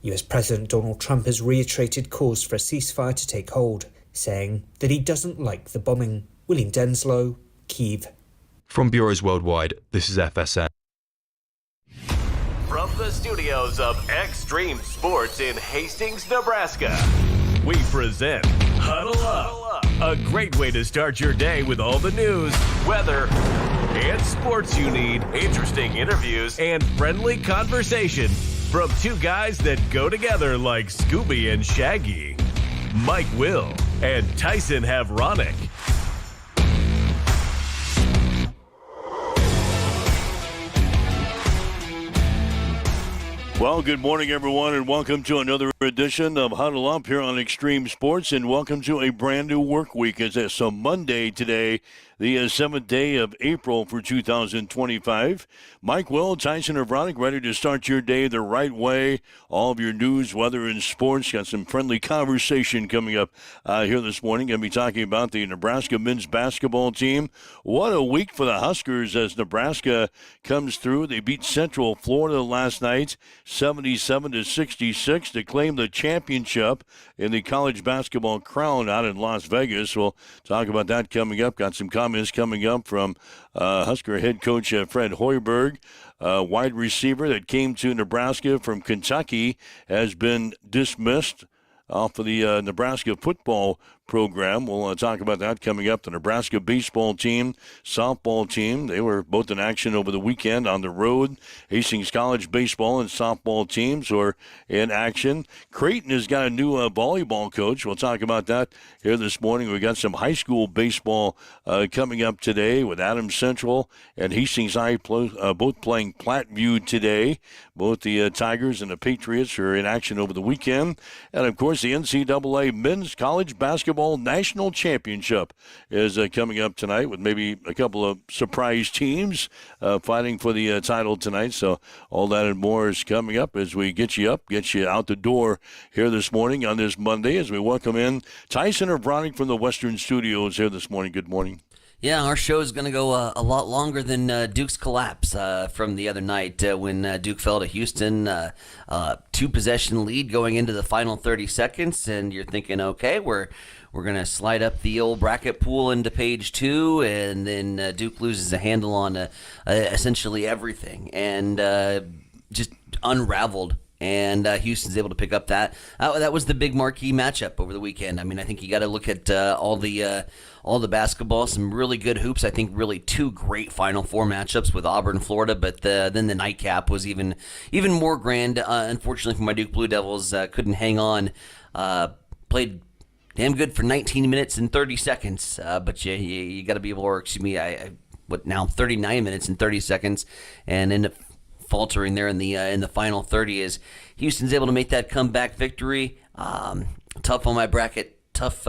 US President Donald Trump has reiterated calls for a ceasefire to take hold, saying that he doesn't like the bombing. William Denslow, Kyiv. From Bureaus Worldwide, this is FSN. From the studios of Extreme Sports in Hastings, Nebraska, we present Huddle Up, a great way to start your day with all the news, weather, and sports you need, interesting interviews, and friendly conversation from two guys that go together like Scooby and Shaggy, Mike Will and Tyson Havronic. Well, good morning, everyone, and welcome to another edition of Huddle Up here on Extreme Sports, and welcome to a brand new work week. It's a Monday today, the 7th day of April for 2025. Mike Will, Tyson Havronic, ready to start your day the right way. All of your news, weather, and sports. Got some friendly conversation coming up here this morning. Going to be talking about the Nebraska men's basketball team. What a week for the Huskers as Nebraska comes through. They beat Central Florida last night, 77-66, to claim the championship in the college basketball crown out in Las Vegas. We'll talk about that coming up. Got some comments coming up from Husker head coach Fred Hoiberg. Wide receiver that came to Nebraska from Kentucky has been dismissed off of the Nebraska football program. We'll talk about that coming up. The Nebraska baseball team, softball team, they were both in action over the weekend on the road. Hastings College baseball and softball teams are in action. Creighton has got a new volleyball coach. We'll talk about that here this morning. We got some high school baseball coming up today with Adams Central and Hastings High both playing Platteview today. Both the Tigers and the Patriots are in action over the weekend. And, of course, the NCAA Men's College Basketball National Championship is coming up tonight with maybe a couple of surprise teams fighting for the title tonight. So all that and more is coming up as we get you out the door here this morning on this Monday as we welcome in Tyson Havronic from the Western Studios here this morning. Good morning. Yeah, our show is going to go a lot longer than Duke's collapse from the other night when Duke fell to Houston. Two-possession lead going into the final 30 seconds, and you're thinking, okay, we're going to slide up the old bracket pool into page 2, and then Duke loses a handle on essentially everything and just unraveled. And Houston's able to pick up that. That was the big marquee matchup over the weekend. I mean, I think you got to look at all the basketball, some really good hoops. I think really two great Final Four matchups with Auburn, Florida. But then the nightcap was even more grand. Unfortunately for my Duke Blue Devils, couldn't hang on. Played damn good for 19 minutes and 30 seconds. But you got to be able to, or excuse me, 39 minutes and 30 seconds, and end up faltering there in the final 30 as Houston's able to make that comeback victory. Tough on my bracket, tough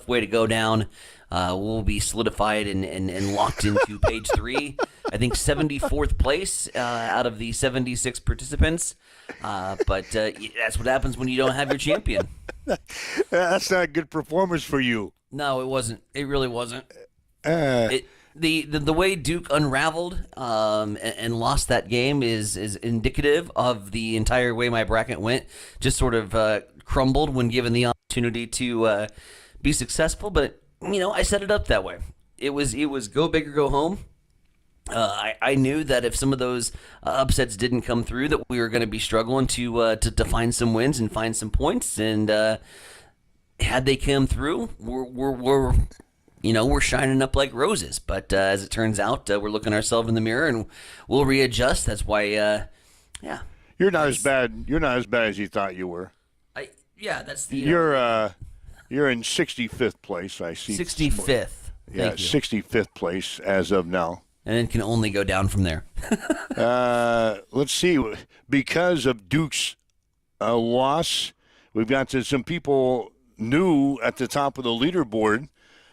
way to go down. We'll be solidified and locked into page 3. I think 74th place out of the 76 participants. But that's what happens when you don't have your champion. That's not a good performance for you. No, it wasn't. It really wasn't. The way Duke unraveled and lost that game is indicative of the entire way my bracket went. Just sort of crumbled when given the opportunity to be successful. But I set it up that way. It was go big or go home. I knew that if some of those upsets didn't come through, that we were going to be struggling to find some wins and find some points. And had they come through, we're shining up like roses. But as it turns out, we're looking ourselves in the mirror and we'll readjust. That's why, You're not as bad. You're not as bad as you thought you were. That's the. You're in 65th place. I see. 65th. Yeah, 65th place as of now. And it can only go down from there. Let's see. Because of Duke's loss, we've got some people new at the top of the leaderboard.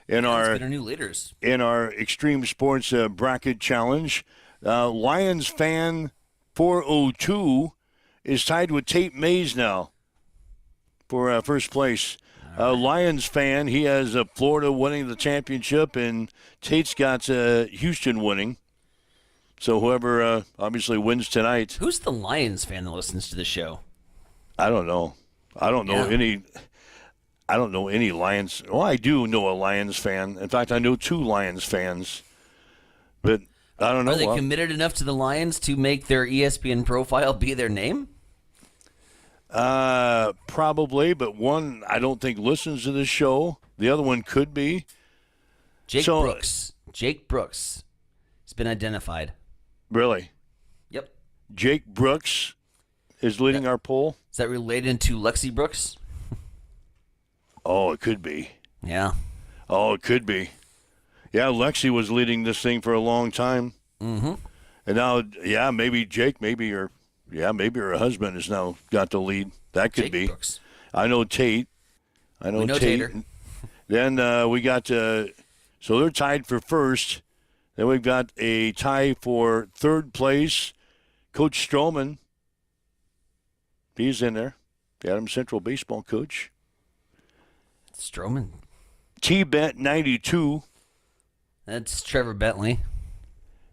In our new leaders in our Extreme Sports Bracket Challenge, Lions fan 402 is tied with Tate Mays now for first place. Lions fan, he has Florida winning the championship, and Tate's got Houston winning. So whoever obviously wins tonight. Who's the Lions fan that listens to the show? I don't know. I don't know Yeah. any. I don't know any Lions. Well, I do know a Lions fan. In fact, I know 2 Lions fans. But I don't know. Are they Well, committed enough to the Lions to make their ESPN profile be their name? probably, but one I don't think listens to this show. The other one could be. Jake So- Brooks. Jake Brooks has been identified. Really, Yep. Jake Brooks is leading our poll. Is that related to Lexi Brooks? Oh, it could be. Yeah. Oh, it could be. Yeah, Lexi was leading this thing for a long time. Mm-hmm. And now, yeah, maybe Jake, maybe her husband has now got the lead. That could Jake be. Brooks. I know Tate. I know We know Tate. Tater. Then we got, so they're tied for first. Then we've got a tie for third place. Coach Stroman, he's in there. The Adams Central baseball coach. Stroman. T-Bet 92. That's Trevor Bentley.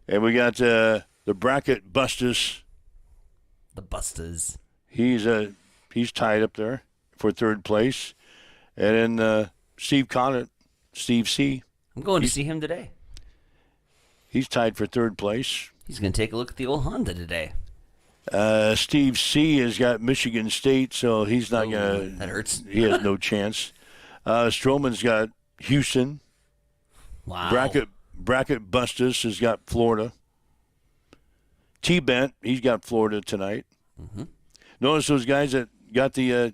And we got the bracket Bustus. The Bustas. He's tied up there for third place. And then Steve Connett, Steve C., I'm going to see him today. he's tied for third place. He's going to take a look at the old Honda today. Steve C. has got Michigan State, so he's not going to. That hurts. He has no chance. Stroman's got Houston. Wow. Bracket Bustus has got Florida. T-Bent, he's got Florida tonight. Mm-hmm. Notice those guys that got the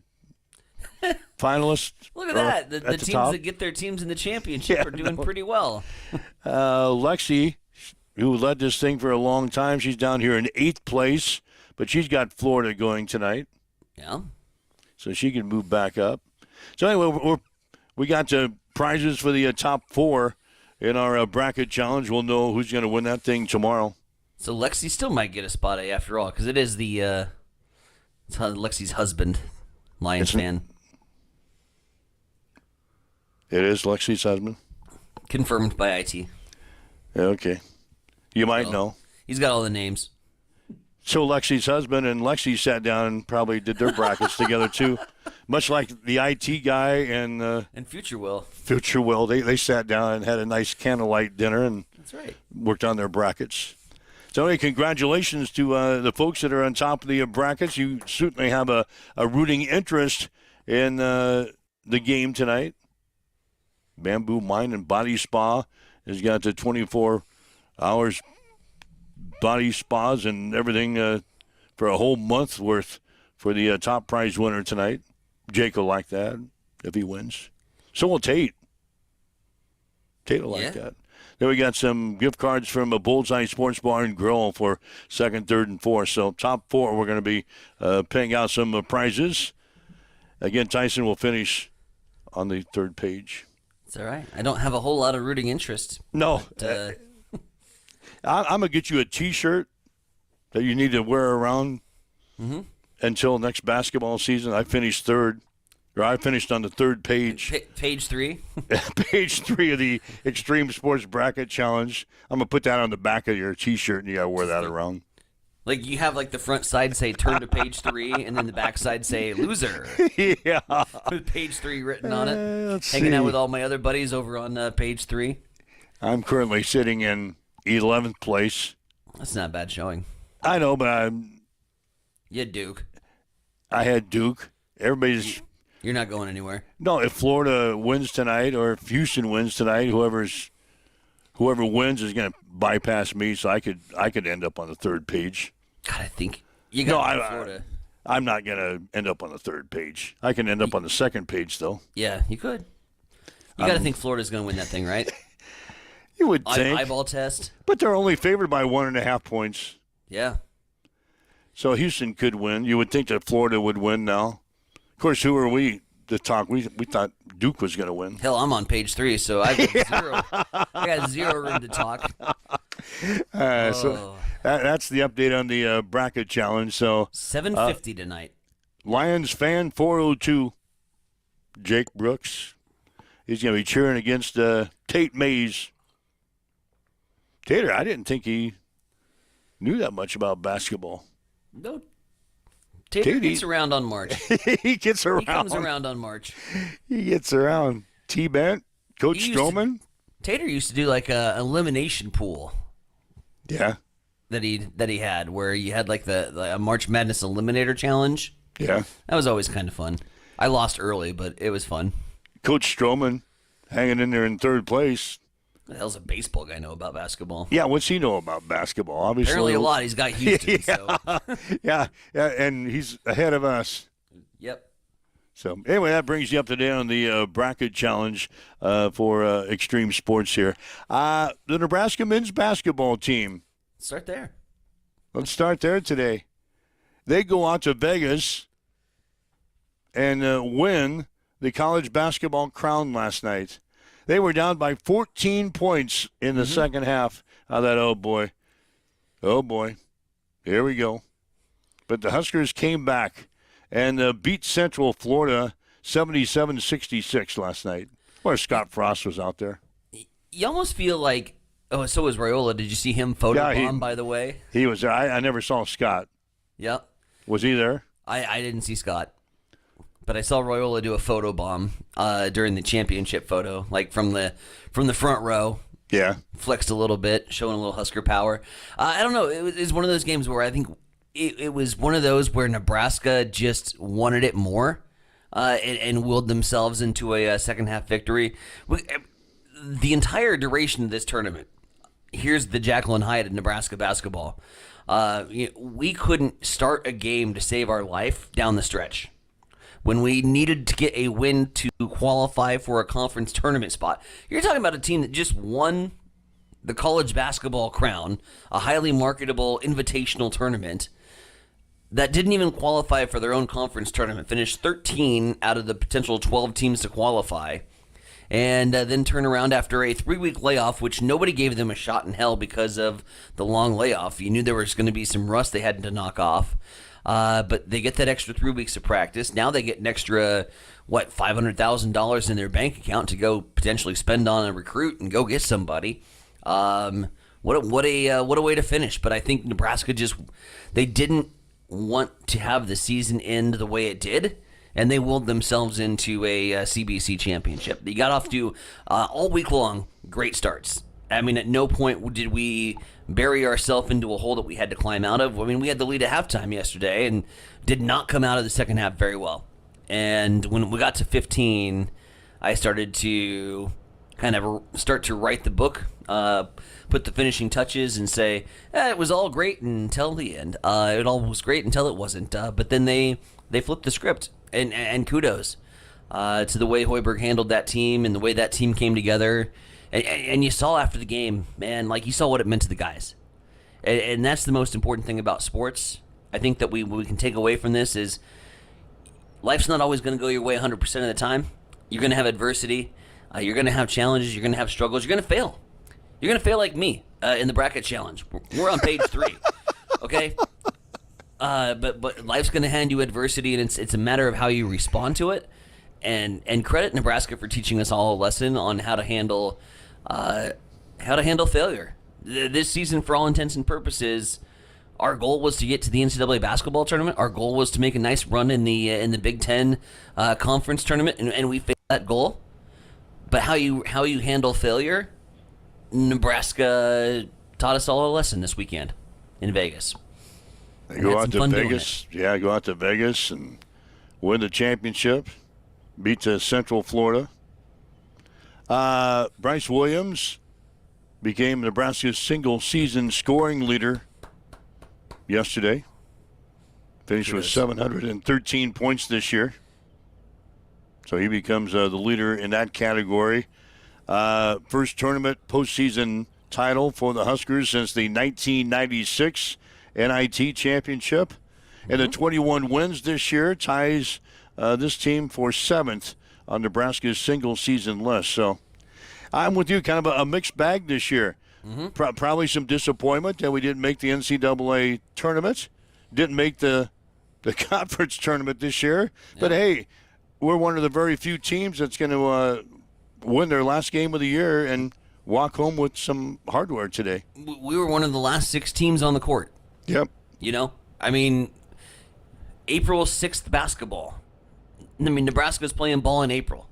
finalists. Look at that. The at teams top. that get their teams in the championship are doing pretty well. Lexi, who led this thing for a long time, she's down here in 8th place, but she's got Florida going tonight, Yeah. so she can move back up. So anyway, we got prizes for the top 4 in our bracket challenge. We'll know who's going to win that thing tomorrow. So Lexi still might get a spot A after all, because it is it's Lexi's husband, Lions fan. It is Lexi's husband. Confirmed by IT. Okay, you might know. He's got all the names. So Lexi's husband and Lexi sat down and probably did their brackets together too, much like the IT guy and And Future will. Future Will. They sat down and had a nice candlelight dinner and That's right. worked on their brackets. So anyway, congratulations to the folks that are on top of the brackets. You certainly have a rooting interest in the game tonight. Bamboo Mind and Body Spa has got the 24 hours body spas and everything for a whole month worth for the top prize winner tonight. Jake will like that if he wins. So will Tate. Tate will like that. Then we got some gift cards from a Bullseye Sports Bar and Grill for second, third, and fourth. So top 4, we're going to be paying out some prizes. Again, Tyson will finish on the third page. It's all right. I don't have a whole lot of rooting interest. No, But, I'm going to get you a T-shirt that you need to wear around until next basketball season. I finished third. Or I finished on the third page. Page 3. Page 3 of the Extreme Sports Bracket Challenge. I'm going to put that on the back of your T-shirt, and you got to wear that around. Like you have like the front side say turn to page 3, and then the back side say loser. Yeah. With page 3 written on it. Let's Hanging out see. with all my other buddies over on page 3. I'm currently sitting in 11th place. That's not a bad showing. I know, but You Duke. I had Duke. Everybody's... You're not going anywhere. No, if Florida wins tonight or if Houston wins tonight, whoever wins is going to bypass me, so I could end up on the third page. God, I think you got Florida. I'm not going to end up on the third page. I can end up on the second page, though. Yeah, you could. You got to think Florida's going to win that thing, right? You would think. Eyeball test. But they're only favored by 1.5 points. Yeah. So Houston could win. You would think that Florida would win now. Of course, who are we to talk? We thought Duke was going to win. Hell, I'm on page 3, so I got zero room to talk. So that's the update on the bracket challenge. So 7:50 tonight. Lions fan 402, Jake Brooks. He's going to be cheering against Tate Mays. Tater, I didn't think he knew that much about basketball. No. Tater gets around on March. He gets around. He comes around on March. He gets around. T-Bent, Coach Stroman. Tater used to do like a elimination pool. Yeah. That he had, where you had like a March Madness Eliminator Challenge. Yeah. That was always kind of fun. I lost early, but it was fun. Coach Stroman hanging in there in third place. What the hell's a baseball guy know about basketball? Yeah, what's he know about basketball? Obviously, apparently a lot. He's got Houston. yeah. So. yeah, and he's ahead of us. Yep. So anyway, that brings you up to date on the bracket challenge for Extreme Sports here. The Nebraska men's basketball team. Start there. Let's start there today. They go out to Vegas and win the college basketball crown last night. They were down by 14 points in the second half. Oh boy, here we go. But the Huskers came back and beat Central Florida 77-66 last night. Where Scott Frost was out there. You almost feel like, so was Raiola. Did you see him photobomb, by the way? He was there. I never saw Scott. Yep. Was he there? I didn't see Scott. But I saw Raiola do a photobomb during the championship photo, like from the front row. Yeah. Flexed a little bit, showing a little Husker power. I don't know. It was one of those games where I think it was one of those where Nebraska just wanted it more and willed themselves into a second-half victory. The entire duration of this tournament, here's the Jacqueline Hyde of Nebraska basketball. We couldn't start a game to save our life down the stretch. When we needed to get a win to qualify for a conference tournament spot. You're talking about a team that just won the college basketball crown, a highly marketable invitational tournament that didn't even qualify for their own conference tournament, finished 13 out of the potential 12 teams to qualify, and then turn around after a 3-week layoff, which nobody gave them a shot in hell because of the long layoff. You knew there was going to be some rust they had to knock off. But they get that extra 3 weeks of practice. Now they get an extra, $500,000 in their bank account to go potentially spend on a recruit and go get somebody. What a way to finish. But I think Nebraska they didn't want to have the season end the way it did, and they willed themselves into a CBC championship. They got off to, all week long, great starts. I mean, at no point did we bury ourselves into a hole that we had to climb out of. I mean, we had the lead at halftime yesterday and did not come out of the second half very well. And when we got to 15, I started to kind of start to write the book, put the finishing touches and say, it was all great until the end. It all was great until it wasn't. But then they flipped the script, and kudos to the way Hoiberg handled that team and the way that team came together. And you saw after the game, man, you saw what it meant to the guys. And that's the most important thing about sports. I think that we can take away from this is life's not always going to go your way 100% of the time. You're going to have adversity. You're going to have challenges. You're going to have struggles. You're going to fail. You're going to fail like me in the bracket challenge. We're on page 3, okay? But life's going to hand you adversity, and it's a matter of how you respond to it. And credit Nebraska for teaching us all a lesson on how to handle failure. This season, for all intents and purposes, our goal was to get to the NCAA basketball tournament. Our goal was to make a nice run in the Big Ten conference tournament, and we failed that goal. But how you handle failure, Nebraska taught us all a lesson this weekend in Vegas. They go out to Vegas. Yeah, go out to Vegas and win the championship. Beat Central Florida. Bryce Williams became Nebraska's single-season scoring leader yesterday. Finished with 713 points this year. So he becomes the leader in that category. First tournament postseason title for the Huskers since the 1996 NIT championship. And the 21 wins this year ties this team for 7th on Nebraska's single-season list. So I'm with you, kind of a mixed bag this year. Mm-hmm. Probably some disappointment that we didn't make the NCAA tournament, didn't make the conference tournament this year. Yeah. But, hey, we're one of the very few teams that's going to win their last game of the year and walk home with some hardware today. We were one of the last 6 teams on the court. Yep. I mean, April 6th basketball. I mean, Nebraska's playing ball in April.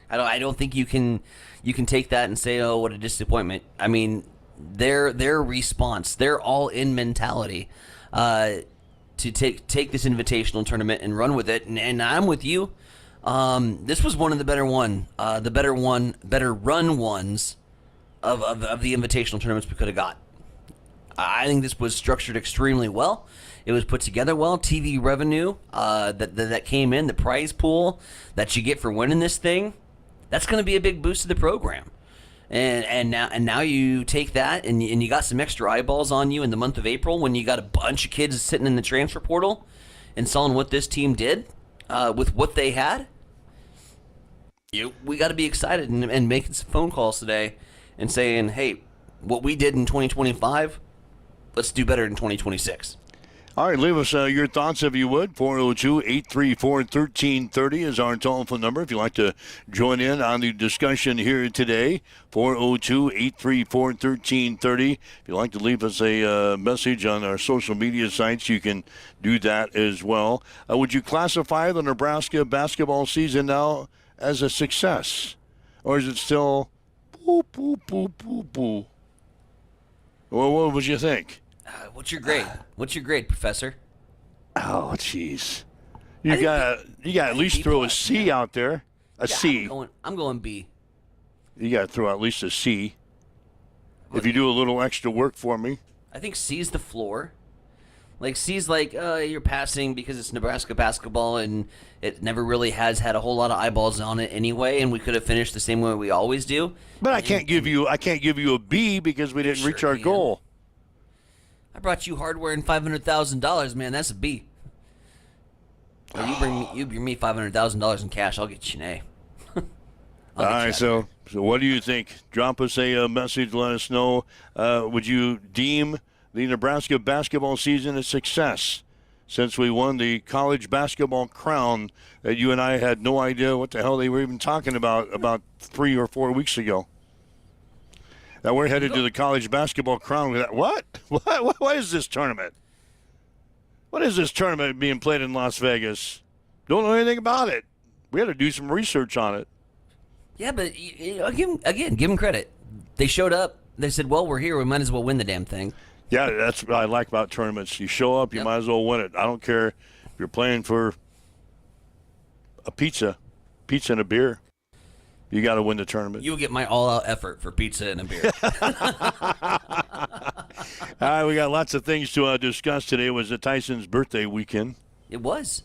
I don't think you can take that and say, oh, what a disappointment. I mean, their response, their all-in mentality to take this invitational tournament and run with it. And I'm with you. This was one of the better run ones of the invitational tournaments we could have got. I think this was structured extremely well. It was put together well. TV revenue that came in, the prize pool that you get for winning this thing, that's going to be a big boost to the program. And now you take that and you got some extra eyeballs on you in the month of April when you got a bunch of kids sitting in the transfer portal and saw what this team did with what they had. We got to be excited and making some phone calls today and saying, hey, what we did in 2025, let's do better in 2026. All right, leave us your thoughts if you would. 402-834-1330 is our telephone number if you'd like to join in on the discussion here today. 402-834-1330. If you'd like to leave us a message on our social media sites, you can do that as well. Would you classify the Nebraska basketball season now as a success? Or is it still boo, boo, boo, boo, boo? Well, what would you think? What's your grade? What's your grade, Professor? Oh, jeez. You got to at least throw a C out there. C. I'm going B. You got to throw at least a C. If you do a little extra work for me. I think C's the floor. Like, C's like, you're passing because it's Nebraska basketball and it never really has had a whole lot of eyeballs on it anyway, and we could have finished the same way we always do. But I can't give you a B because we didn't reach our goal. I brought you hardware and $500,000, man. That's a B. Or you bring me $500,000 in cash, I'll get you an A. All right, so what do you think? Drop us a message, let us know. Would you deem the Nebraska basketball season a success since we won the college basketball crown that you and I had no idea what the hell they were even talking about 3 or 4 weeks ago? Now we're headed to the college basketball crown. What? What is this tournament? What is this tournament being played in Las Vegas? Don't know anything about it. We had to do some research on it. Yeah, but give them credit. They showed up. They said, well, we're here. We might as well win the damn thing. Yeah, that's what I like about tournaments. You show up, you might as well win it. I don't care if you're playing for a pizza and a beer. You got to win the tournament. You'll get my all-out effort for pizza and a beer. All right, we got lots of things to discuss today. It was Tyson's birthday weekend. It was.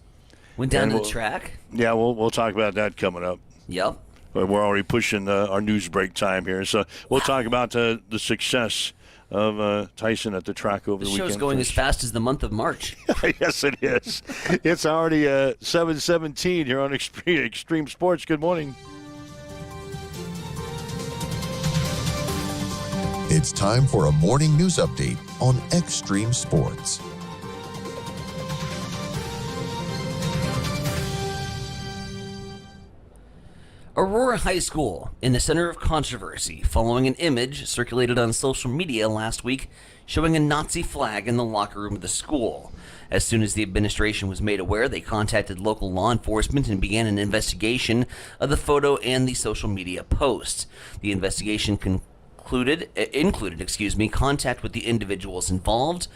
Went down to the track. Yeah, we'll talk about that coming up. Yep. But we're already pushing our news break time here. So we'll talk about the success of Tyson at the track over the weekend. The show's going as fast as the month of March. Yes, it is. It's already 7:17 here on Extreme Sports. Good morning. It's time for a morning news update on Extreme Sports. Aurora High School in the center of controversy following an image circulated on social media last week showing a Nazi flag in the locker room of the school. As soon as the administration was made aware, they contacted local law enforcement and began an investigation of the photo and the social media posts. The investigation included contact with the individuals involved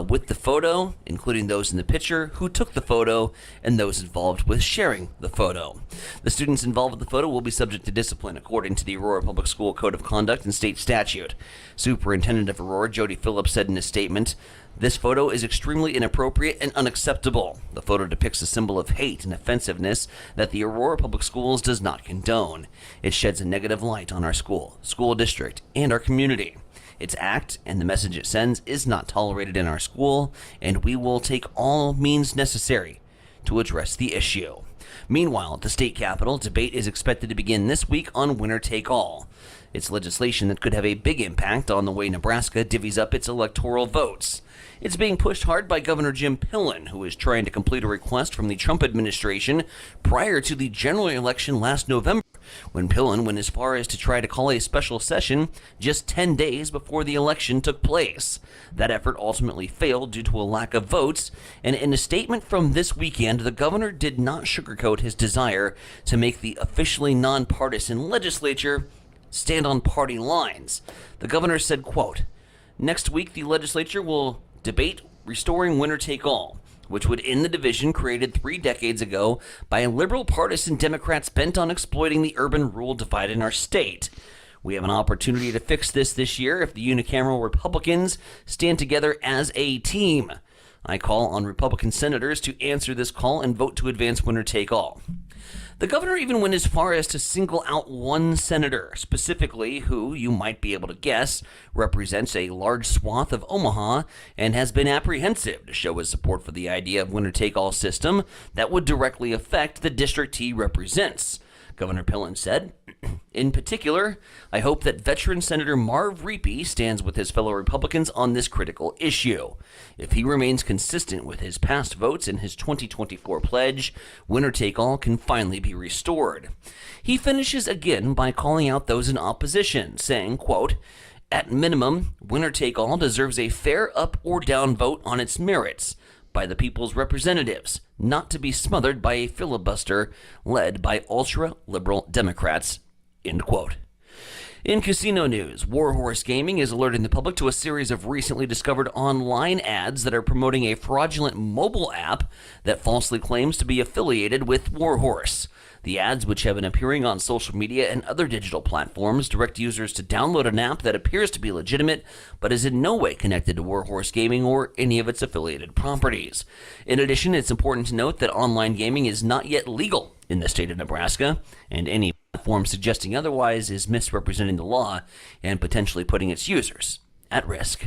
with the photo, including those in the picture, who took the photo, and those involved with sharing the photo. The students involved with the photo will be subject to discipline according to the Aurora Public School Code of Conduct and state statute. Superintendent of Aurora, Jody Phillips, said in a statement, "This photo is extremely inappropriate and unacceptable. The photo depicts a symbol of hate and offensiveness that the Aurora Public Schools does not condone. It sheds a negative light on our school district, and our community. Its act and the message it sends is not tolerated in our school, and we will take all means necessary to address the issue." Meanwhile, at the state capitol, debate is expected to begin this week on winner-take-all. It's legislation that could have a big impact on the way Nebraska divvies up its electoral votes. It's being pushed hard by Governor Jim Pillen, who is trying to complete a request from the Trump administration prior to the general election last November when Pillen went as far as to try to call a special session just 10 days before the election took place. That effort ultimately failed due to a lack of votes, and in a statement from this weekend, the governor did not sugarcoat his desire to make the officially nonpartisan legislature stand on party lines. The governor said, quote, "Next week, the legislature will debate restoring winner-take-all, which would end the division created 3 decades ago by liberal partisan Democrats bent on exploiting the urban-rural divide in our state. We have an opportunity to fix this year if the unicameral Republicans stand together as a team. I call on Republican senators to answer this call and vote to advance winner-take-all." The governor even went as far as to single out one senator, specifically who, you might be able to guess, represents a large swath of Omaha and has been apprehensive to show his support for the idea of winner-take-all system that would directly affect the district he represents. Governor Pillen said, "In particular, I hope that veteran Senator Marv Reapy stands with his fellow Republicans on this critical issue. If he remains consistent with his past votes and his 2024 pledge, winner-take-all can finally be restored." He finishes again by calling out those in opposition, saying, quote, "At minimum, winner-take-all deserves a fair up or down vote on its merits by the people's representatives, not to be smothered by a filibuster led by ultra-liberal Democrats," end quote. In casino news, Warhorse Gaming is alerting the public to a series of recently discovered online ads that are promoting a fraudulent mobile app that falsely claims to be affiliated with Warhorse. The ads, which have been appearing on social media and other digital platforms, direct users to download an app that appears to be legitimate but is in no way connected to Warhorse Gaming or any of its affiliated properties. In addition, it's important to note that online gaming is not yet legal in the state of Nebraska, and any platform suggesting otherwise is misrepresenting the law and potentially putting its users at risk.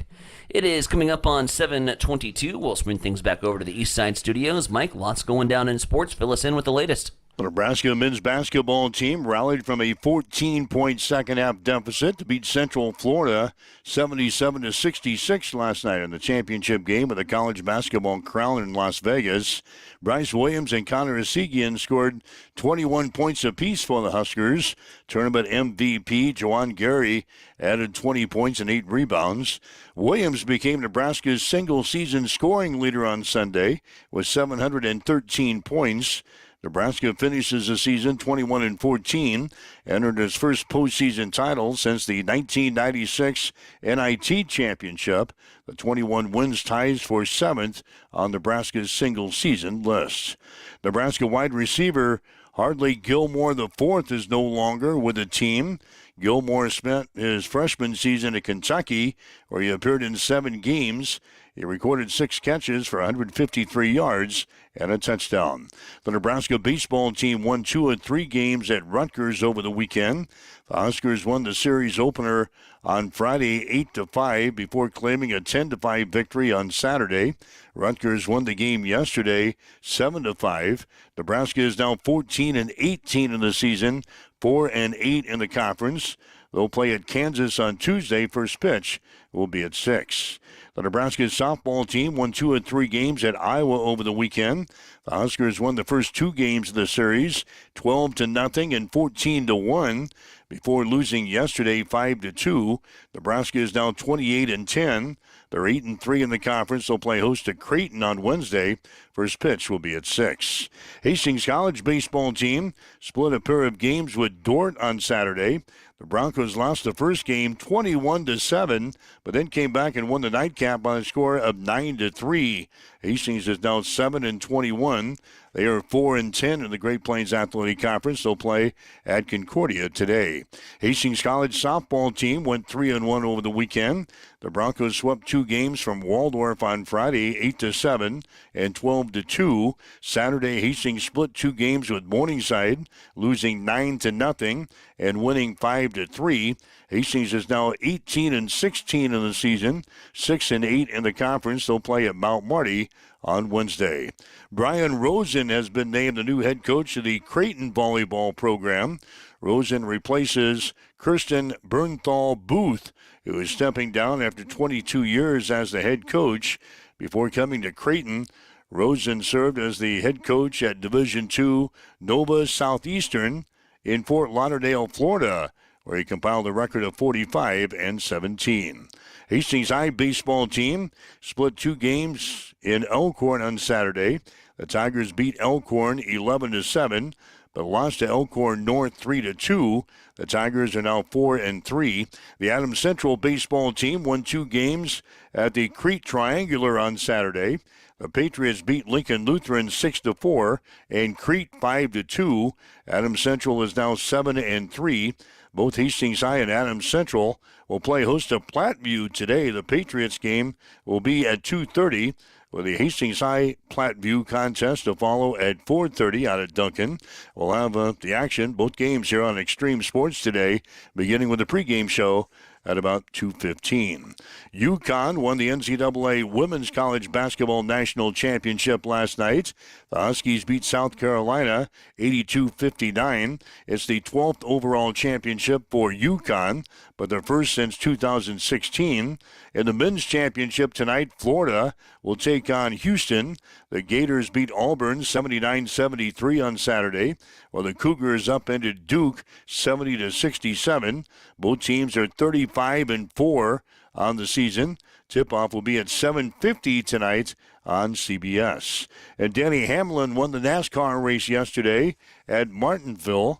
It is coming up on 7:22. We'll swing things back over to the East Side Studios. Mike, lots going down in sports. Fill us in with the latest. The Nebraska men's basketball team rallied from a 14-point second-half deficit to beat Central Florida 77-66 last night in the championship game of the College Basketball Crown in Las Vegas. Bryce Williams and Connor Esigian scored 21 points apiece for the Huskers. Tournament MVP Juwan Gary added 20 points and 8 rebounds. Williams became Nebraska's single-season scoring leader on Sunday with 713 points. Nebraska finishes the season 21-14, entered its first postseason title since the 1996 NIT championship. The 21 wins ties for 7th on Nebraska's single-season list. Nebraska wide receiver Hardley Gilmore IV is no longer with the team. Gilmore spent his freshman season at Kentucky, where he appeared in 7 games. He recorded 6 catches for 153 yards and a touchdown. The Nebraska baseball team won 2 of 3 games at Rutgers over the weekend. The Huskers won the series opener on Friday 8-5 before claiming a 10-5 victory on Saturday. Rutgers won the game yesterday 7-5. Nebraska is now 14-18 in the season, 4-8 in the conference. They'll play at Kansas on Tuesday. First pitch will be at 6. The Nebraska softball team won 2 of 3 games at Iowa over the weekend. The Huskers won the first 2 games of the series, 12-0 and 14-1, before losing yesterday 5-2. Nebraska is now 28-10. They're 8-3 in the conference. They'll play host to Creighton on Wednesday. First pitch will be at 6. Hastings College baseball team split a pair of games with Dordt on Saturday. The Broncos lost the first game 21-7, but then came back and won the nightcap by a score of 9-3. Hastings is now 7-21. They are 4-10 in the Great Plains Athletic Conference. They'll play at Concordia today. Hastings College softball team went 3-1 over the weekend. The Broncos swept 2 games from Waldorf on Friday, 8-7 and 12-2. Saturday, Hastings split 2 games with Morningside, losing 9-0 and winning 5-3. Hastings is now 18-16 in the season, 6-8 in the conference. They'll play at Mount Marty on Wednesday. Brian Rosen has been named the new head coach of the Creighton volleyball program. Rosen replaces Kirsten Bernthal Booth, who is stepping down after 22 years as the head coach. Before coming to Creighton, Rosen served as the head coach at Division II Nova Southeastern in Fort Lauderdale, Florida, where he compiled a record of 45-17. Hastings High baseball team split 2 games in Elkhorn on Saturday. The Tigers beat Elkhorn 11-7, but lost to Elkhorn North 3-2. The Tigers are now 4-3. The Adams Central baseball team won 2 games at the Crete Triangular on Saturday. The Patriots beat Lincoln Lutheran 6-4 and Crete 5-2. Adams Central is now 7-3. Both Hastings High and Adams Central will play host to Platteview today. The Patriots game will be at 2:30, with the Hastings High Platteview contest to follow at 4:30 out at Duncan. We'll have the action, both games here on Extreme Sports today, beginning with the pregame show at about 2:15. UConn won the NCAA Women's College Basketball National Championship last night. The Huskies beat South Carolina 82-59. It's the 12th overall championship for UConn, but their first since 2016. In the men's championship tonight, Florida will take on Houston. The Gators beat Auburn 79-73 on Saturday, while the Cougars upended Duke 70-67. Both teams are 35-4 on the season. Tip-off will be at 7:50 tonight on CBS. And Danny Hamlin won the NASCAR race yesterday at Martinsville.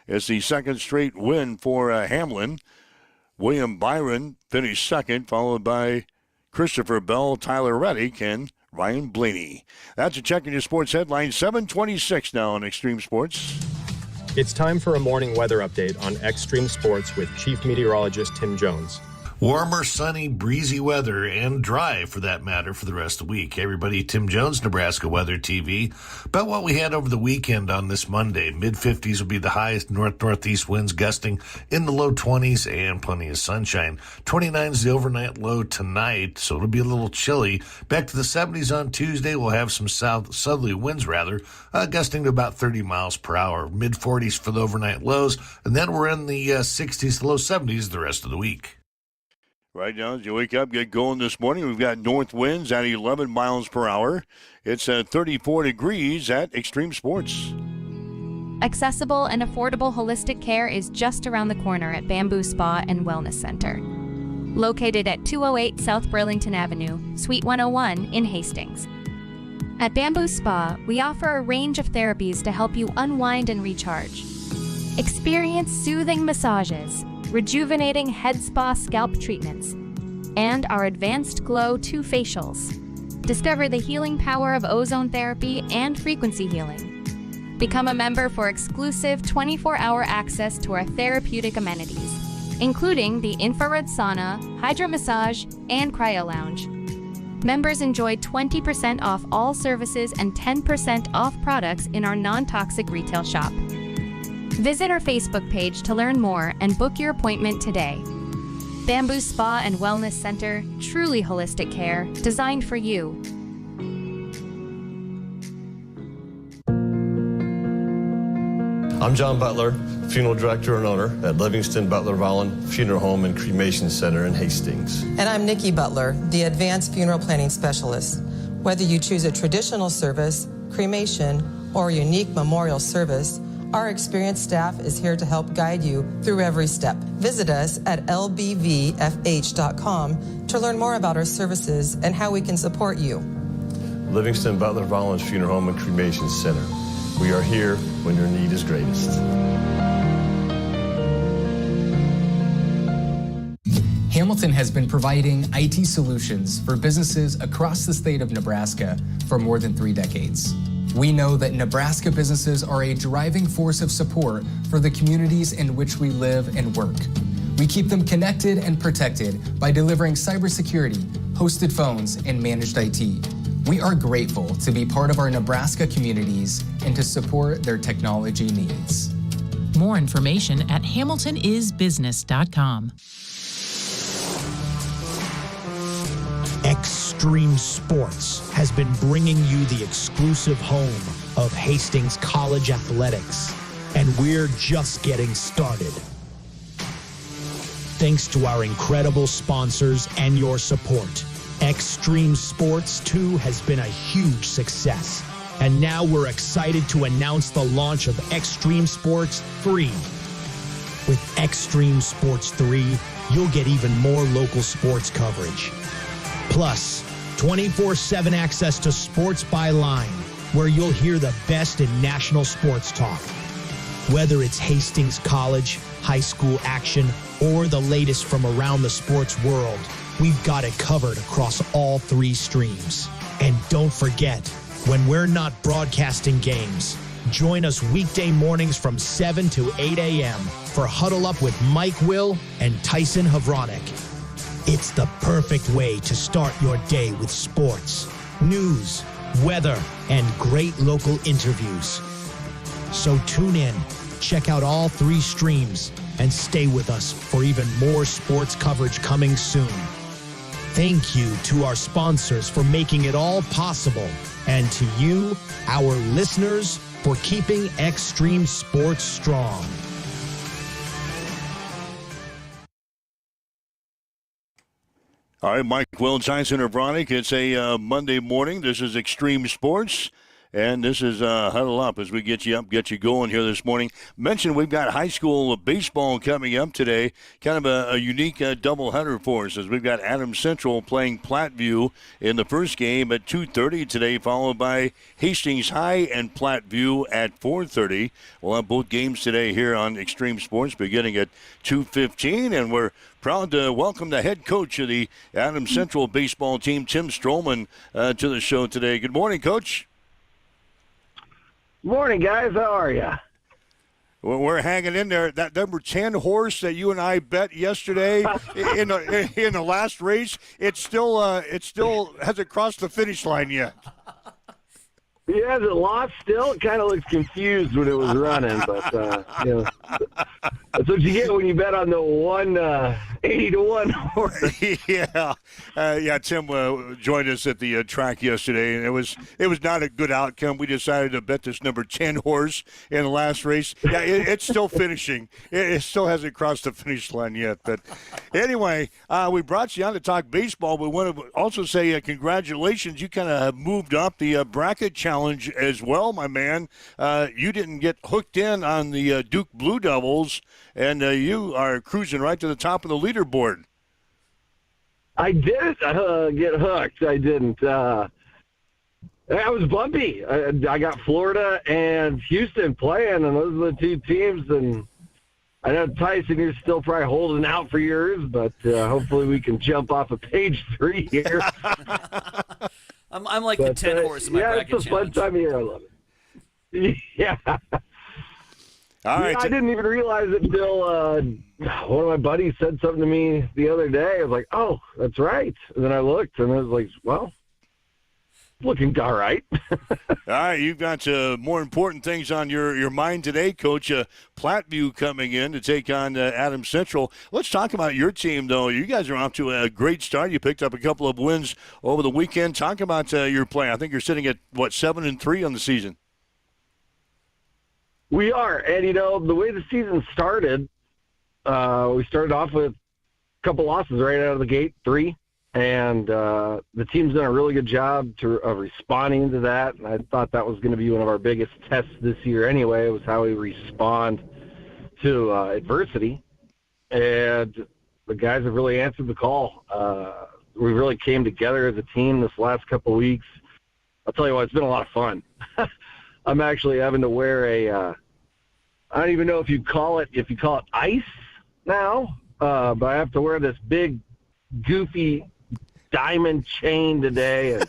It's the second straight win for Hamlin. William Byron finished second, followed by Christopher Bell, Tyler Reddick, and Ryan Blaney. That's a check in your sports headlines. 7:26 now on Extreme Sports. It's time for a morning weather update on Extreme Sports with Chief Meteorologist Tim Jones. Warmer, sunny, breezy weather, and dry for that matter for the rest of the week. Hey everybody, Tim Jones, Nebraska Weather TV. About what we had over the weekend on this Monday. Mid-50s will be the highest, north-northeast winds gusting in the low 20s and plenty of sunshine. 29 is the overnight low tonight, so it'll be a little chilly. Back to the 70s on Tuesday, we'll have some southerly winds gusting to about 30 miles per hour. Mid-40s for the overnight lows, and then we're in the 60s to low 70s the rest of the week. Right now, as you wake up, get going this morning, we've got north winds at 11 miles per hour. It's 34 degrees at Extreme Sports. Accessible and affordable holistic care is just around the corner at Bamboo Spa and Wellness Center. Located at 208 South Burlington Avenue, Suite 101 in Hastings. At Bamboo Spa, we offer a range of therapies to help you unwind and recharge. Experience soothing massages, rejuvenating head spa scalp treatments, and our Advanced Glow 2 facials. Discover the healing power of ozone therapy and frequency healing. Become a member for exclusive 24-hour access to our therapeutic amenities, including the infrared sauna, hydro massage, and cryo lounge. Members enjoy 20% off all services and 10% off products in our non-toxic retail shop. Visit our Facebook page to learn more and book your appointment today. Bamboo Spa and Wellness Center, truly holistic care, designed for you. I'm John Butler, funeral director and owner at Livingston Butler Vollen Funeral Home and Cremation Center in Hastings. And I'm Nikki Butler, the advanced funeral planning specialist. Whether you choose a traditional service, cremation, or a unique memorial service, our experienced staff is here to help guide you through every step. Visit us at lbvfh.com to learn more about our services and how we can support you. Livingston Butler Vollen Funeral Home and Cremation Center. We are here when your need is greatest. Hamilton has been providing IT solutions for businesses across the state of Nebraska for more than 3 decades. We know that Nebraska businesses are a driving force of support for the communities in which we live and work. We keep them connected and protected by delivering cybersecurity, hosted phones, and managed IT. We are grateful to be part of our Nebraska communities and to support their technology needs. More information at hamiltonisbusiness.com. Extreme Sports has been bringing you the exclusive home of Hastings College Athletics, and we're just getting started. Thanks to our incredible sponsors and your support, Extreme Sports 2 has been a huge success, And now we're excited to announce the launch of Extreme Sports 3. With Extreme Sports 3, you'll get even more local sports coverage. Plus, 24/7 access to Sports by Line, where you'll hear the best in national sports talk. Whether it's Hastings College, high school action, or the latest from around the sports world, we've got it covered across all 3 streams. And don't forget, when we're not broadcasting games, join us weekday mornings from 7 to 8 a.m. for Huddle Up with Mike Will and Tyson Havronik. It's the perfect way to start your day with sports, news, weather, and great local interviews. So tune in, check out all 3 streams, and stay with us for even more sports coverage coming soon. Thank you to our sponsors for making it all possible, and to you, our listeners, for keeping Extreme Sports strong. All right, Mike Will, Tyson Havronik. It's a Monday morning. This is Extreme Sports. And this is Huddle Up as we get you up, get you going here this morning. Mentioned we've got high school baseball coming up today. Kind of a unique doubleheader for us as we've got Adams Central playing Platteview in the first game at 2:30 today, followed by Hastings High and Platteview at 4:30. We'll have both games today here on Extreme Sports beginning at 2:15, and we're proud to welcome the head coach of the Adams Central baseball team, Tim Stroman, to the show today. Good morning, Coach. Morning, guys. How are you? Well, we're hanging in there. That number 10 horse that you and I bet yesterday in the last race, it still hasn't crossed the finish line yet. Yeah, is it lost still? It kind of looks confused when it was running, but that's what you get when you bet on the 80-1 horse. Yeah. Tim joined us at the track yesterday, and it was not a good outcome. We decided to bet this number 10 horse in the last race. Yeah, it's still finishing. It still hasn't crossed the finish line yet. But anyway, we brought you on to talk baseball. We want to also say congratulations. You kind of have moved up the bracket challenge as well, my man. You didn't get hooked in on the Duke Blue Devils, and you are cruising right to the top of the leaderboard. I didn't get hooked. I didn't. I was bumpy. I got Florida and Houston playing, and those are the 2 teams. And I know, Tyson, you're still probably holding out for yours, but hopefully we can jump off of page 3 here. I'm like the 10 horse in my bracket it's a challenge. fun time of year. I love it. Yeah. All right. I didn't even realize it until one of my buddies said something to me the other day. I was like, oh, that's right. And then I looked, and I was like, well, looking all right. All right, you've got more important things on your mind today, Coach. Platteview coming in to take on Adams Central. Let's talk about your team, though. You guys are off to a great start. You picked up a couple of wins over the weekend. Talk about your play. I think you're sitting at, 7-3 on the season. We are. And, the way the season started, we started off with a couple losses right out of the gate, 3. And the team's done a really good job of responding to that. And I thought that was going to be one of our biggest tests this year anyway, was how we respond to adversity. And the guys have really answered the call. We really came together as a team this last couple of weeks. I'll tell you what, it's been a lot of fun. I'm actually having to wear I don't even know if you call it ice now, but I have to wear this big, goofy diamond chain today and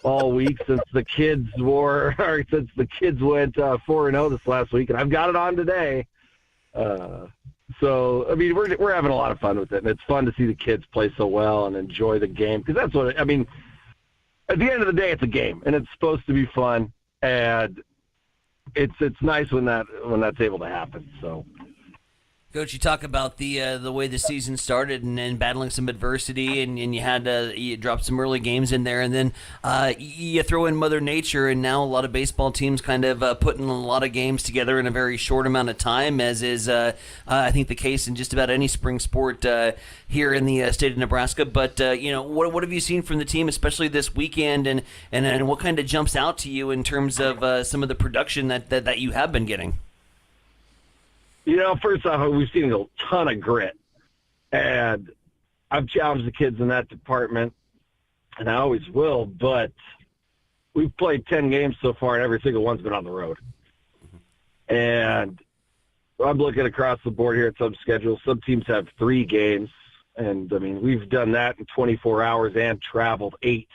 all week since the kids went 4-0 this last week, and I've got it on today. So I mean, we're having a lot of fun with it, and it's fun to see the kids play so well and enjoy the game, because that's what I mean. At the end of the day, it's a game, and it's supposed to be fun, and it's nice when that's able to happen. So Coach, you talk about the way the season started and battling some adversity, and you had you dropped some early games in there, and then you throw in Mother Nature, and now a lot of baseball teams kind of putting a lot of games together in a very short amount of time, as is I think the case in just about any spring sport here in the state of Nebraska. But what have you seen from the team, especially this weekend, and what kind of jumps out to you in terms of some of the production that you have been getting? First off, we've seen a ton of grit, and I've challenged the kids in that department, and I always will, but we've played 10 games so far, and every single one's been on the road. And I'm looking across the board here at some schedules. Some teams have 3 games, and, we've done that in 24 hours and traveled 8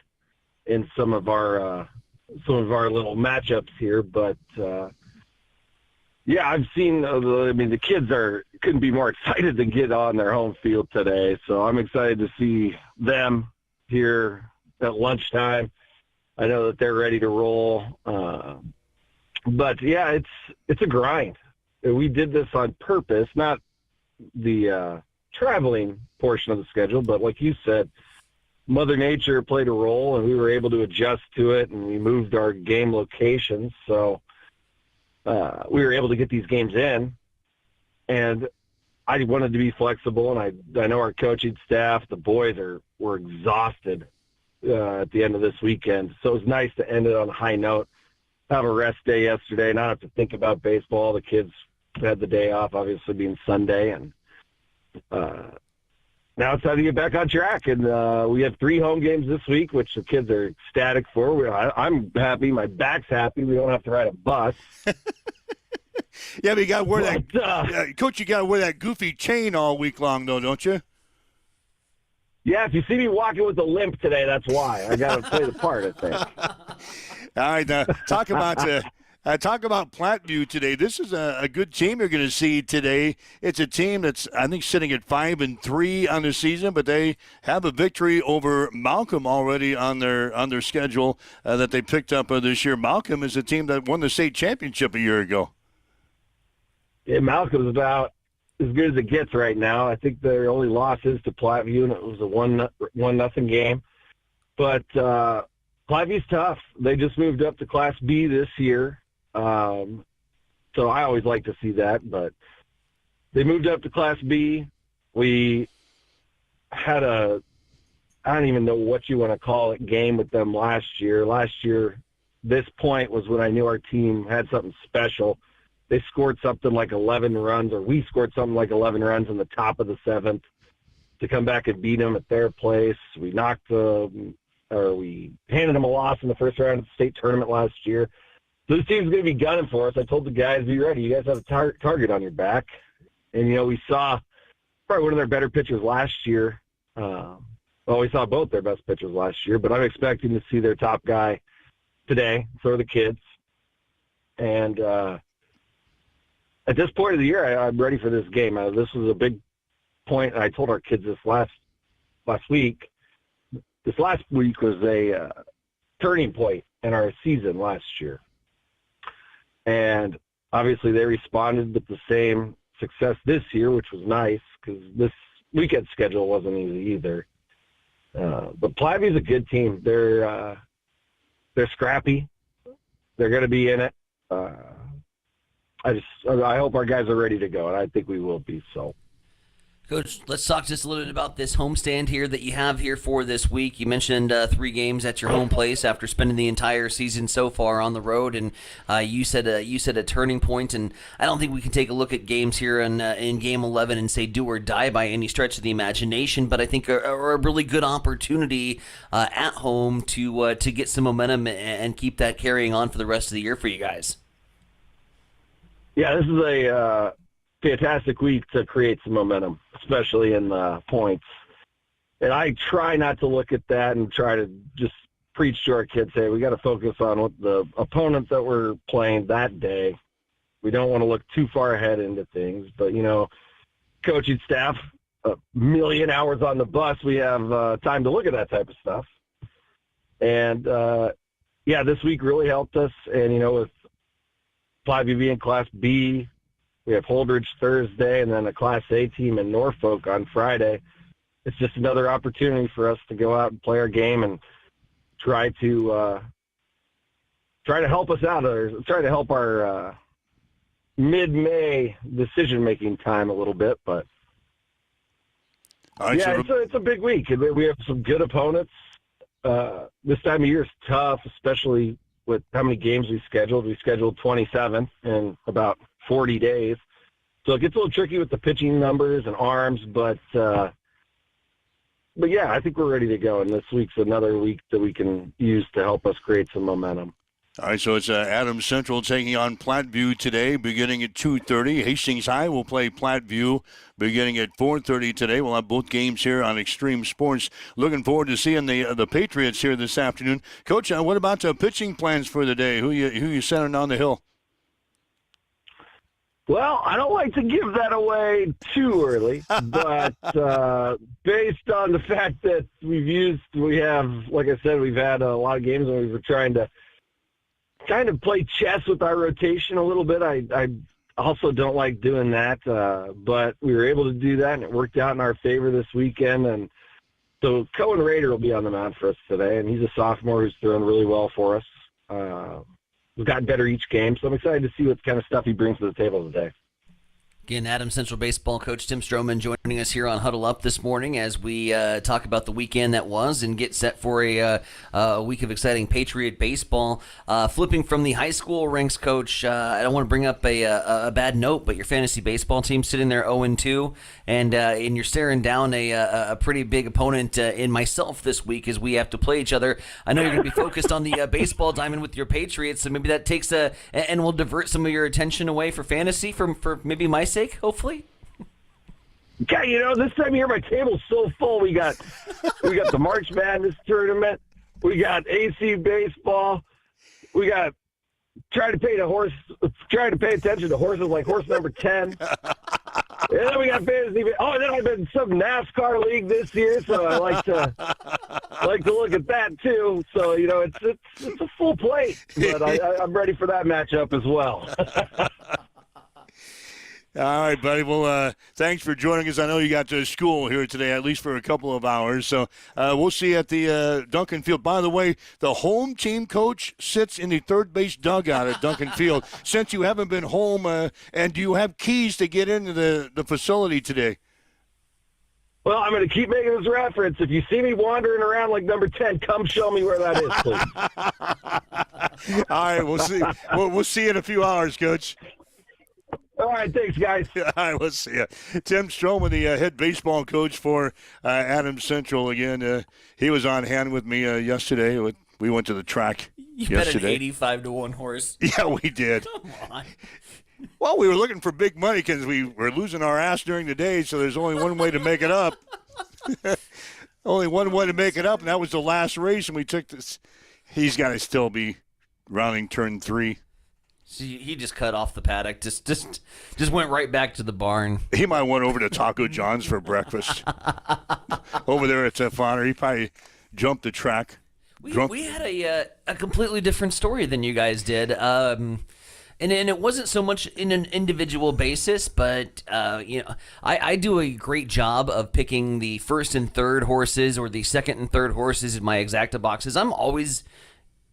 in some of our little matchups here, but yeah, I've seen, the kids couldn't be more excited to get on their home field today. So I'm excited to see them here at lunchtime. I know that they're ready to roll. But yeah, it's a grind. We did this on purpose, not the traveling portion of the schedule, but like you said, Mother Nature played a role, and we were able to adjust to it, and we moved our game locations. So we were able to get these games in, and I wanted to be flexible, and I know our coaching staff, the boys were exhausted at the end of this weekend. So it was nice to end it on a high note, have a rest day yesterday, not have to think about baseball. The kids had the day off, obviously being Sunday, and now it's time to get back on track. And we have 3 home games this week, which the kids are ecstatic for. I'm happy. My back's happy. We don't have to ride a bus. Yeah, but you got to wear that, Coach. You got to wear that goofy chain all week long, though, don't you? Yeah, if you see me walking with a limp today, that's why. I got to play the part, I think. All right, talk about Platteview today. This is a good team you're going to see today. It's a team that's, I think, sitting at 5-3 on the season, but they have a victory over Malcolm already on their schedule that they picked up this year. Malcolm is a team that won the state championship a year ago. Yeah, Malcolm's about as good as it gets right now. I think their only loss is to Platteview, and it was a 1-0 game. But Plattview's tough. They just moved up to Class B this year. So I always like to see that, but they moved up to Class B. We had I don't even know what you want to call it, game with them last year. Last year, this point was when I knew our team had something special. They scored something like 11 runs, or we scored something like 11 runs in the top of the 7th to come back and beat them at their place. We we handed them a loss in the first round of the state tournament last year. So this team's going to be gunning for us. I told the guys, be ready. You guys have a target on your back. And, we saw probably one of their better pitchers last year. We saw both their best pitchers last year, but I'm expecting to see their top guy today. So are the kids. And at this point of the year, I'm ready for this game. This was a big point, and I told our kids this last week. This last week was a turning point in our season last year. And obviously they responded with the same success this year, which was nice because this weekend schedule wasn't easy either. But Plattview's a good team. They're scrappy. They're going to be in it. I hope our guys are ready to go, and I think we will be. So, Coach, let's talk just a little bit about this homestand here that you have here for this week. You mentioned 3 games at your home place after spending the entire season so far on the road, and you said a turning point. And I don't think we can take a look at games here in Game 11 and say do or die by any stretch of the imagination. But I think a really good opportunity at home to get some momentum and keep that carrying on for the rest of the year for you guys. Yeah, this is a fantastic week to create some momentum, especially in the points. And I try not to look at that and try to just preach to our kids, hey, we got to focus on what the opponents that we're playing that day. We don't want to look too far ahead into things. But, coaching staff, a million hours on the bus, we have time to look at that type of stuff. And, this week really helped us. And, with Platteview being Class B, We have Holdridge Thursday and then a Class A team in Norfolk on Friday. It's just another opportunity for us to go out and play our game and try to help us out, or try to help our mid-May decision-making time a little bit. But right, yeah, it's a big week. We have some good opponents. This time of year is tough, especially with how many games we scheduled. We scheduled 27 in about 40 days. So it gets a little tricky with the pitching numbers and arms, but yeah, I think we're ready to go, and this week's another week that we can use to help us create some momentum. All right, so it's Adams Central taking on Platteview today, beginning at 2:30. Hastings High will play Platteview beginning at 4:30 today. We'll have both games here on Extreme Sports. Looking forward to seeing the Patriots here this afternoon. Coach, what about the pitching plans for the day? Who you sending on the hill? Well, I don't like to give that away too early, but based on the fact that like I said, we've had a lot of games and we were trying to kind of play chess with our rotation a little bit. I also don't like doing that, but we were able to do that, and it worked out in our favor this weekend. And so Cohen Rader will be on the mound for us today, and he's a sophomore who's throwing really well for us. We've gotten better each game, so I'm excited to see what kind of stuff he brings to the table today. Again, Adams Central baseball coach Tim Stroman joining us here on Huddle Up this morning as we talk about the weekend that was and get set for a week of exciting Patriot baseball. Flipping from the high school ranks, Coach, I don't want to bring up a bad note, but your fantasy baseball team sitting there 0-2, and you're staring down a pretty big opponent in myself this week as we have to play each other. I know you're going to be focused on the baseball diamond with your Patriots, so maybe that takes and will divert some of your attention away for fantasy for maybe my sake, hopefully. God, this time of year my table's so full. We got the March Madness tournament. We got AC baseball. We got trying to pay attention to horses like horse number 10. And then we got fantasy. Oh, and then I've been in some NASCAR league this year, so I like to look at that too. So it's a full plate, but I'm ready for that matchup as well. All right, buddy. Well, thanks for joining us. I know you got to school here today, at least for a couple of hours. So we'll see you at the Duncan Field. By the way, the home team coach sits in the third base dugout at Duncan Field. Since you haven't been home, and do you have keys to get into the facility today? Well, I'm going to keep making this reference. If you see me wandering around like number 10, come show me where that is, please. All right, we'll see. We'll see you in a few hours, Coach. All right, thanks, guys. All right, we'll see you. Tim Stroman, the head baseball coach for Adams Central. Again, he was on hand with me yesterday. We went to the track yesterday. You bet an 85-1 horse. Yeah, we did. Come on. Well, we were looking for big money because we were losing our ass during the day, so there's only one way to make it up. Only one way to make it up, and that was the last race, and we took this. He's got to still be rounding turn 3. See, he just cut off the paddock. Just went right back to the barn. He might went over to Taco John's for breakfast. Over there at Fonner. He probably jumped the track. We had a completely different story than you guys did. And it wasn't so much in an individual basis, but I do a great job of picking the first and third horses or the second and third horses in my exacta boxes. I'm always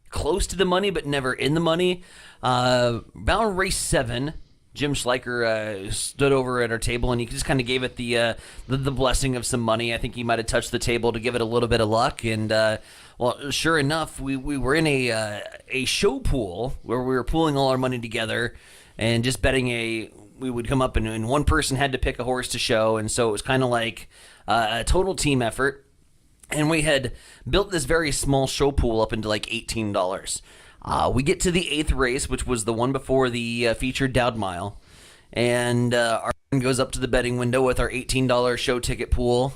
close to the money, but never in the money. About race 7, Jim Schleicher stood over at our table, and he just kind of gave it the blessing of some money. I think he might have touched the table to give it a little bit of luck. And well, sure enough, we were in a show pool where we were pooling all our money together and just betting we would come up and one person had to pick a horse to show, and so it was kind of like a total team effort. And we had built this very small show pool up into like $18. We get to the 8th race, which was the one before the featured Dowd Mile, and our friend goes up to the betting window with our $18 show ticket pool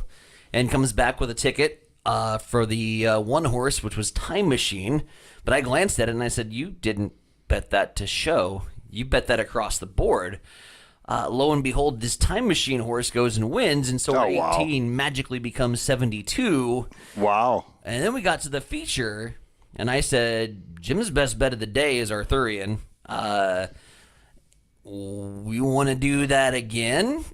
and comes back with a ticket for the one horse, which was Time Machine. But I glanced at it and I said, "You didn't bet that to show. You bet that across the board." Lo and behold, this Time Machine horse goes and wins, and so our 18 magically becomes 72. Wow. And then we got to the feature, and I said, Jim's best bet of the day is Arthurian. we want to do that again.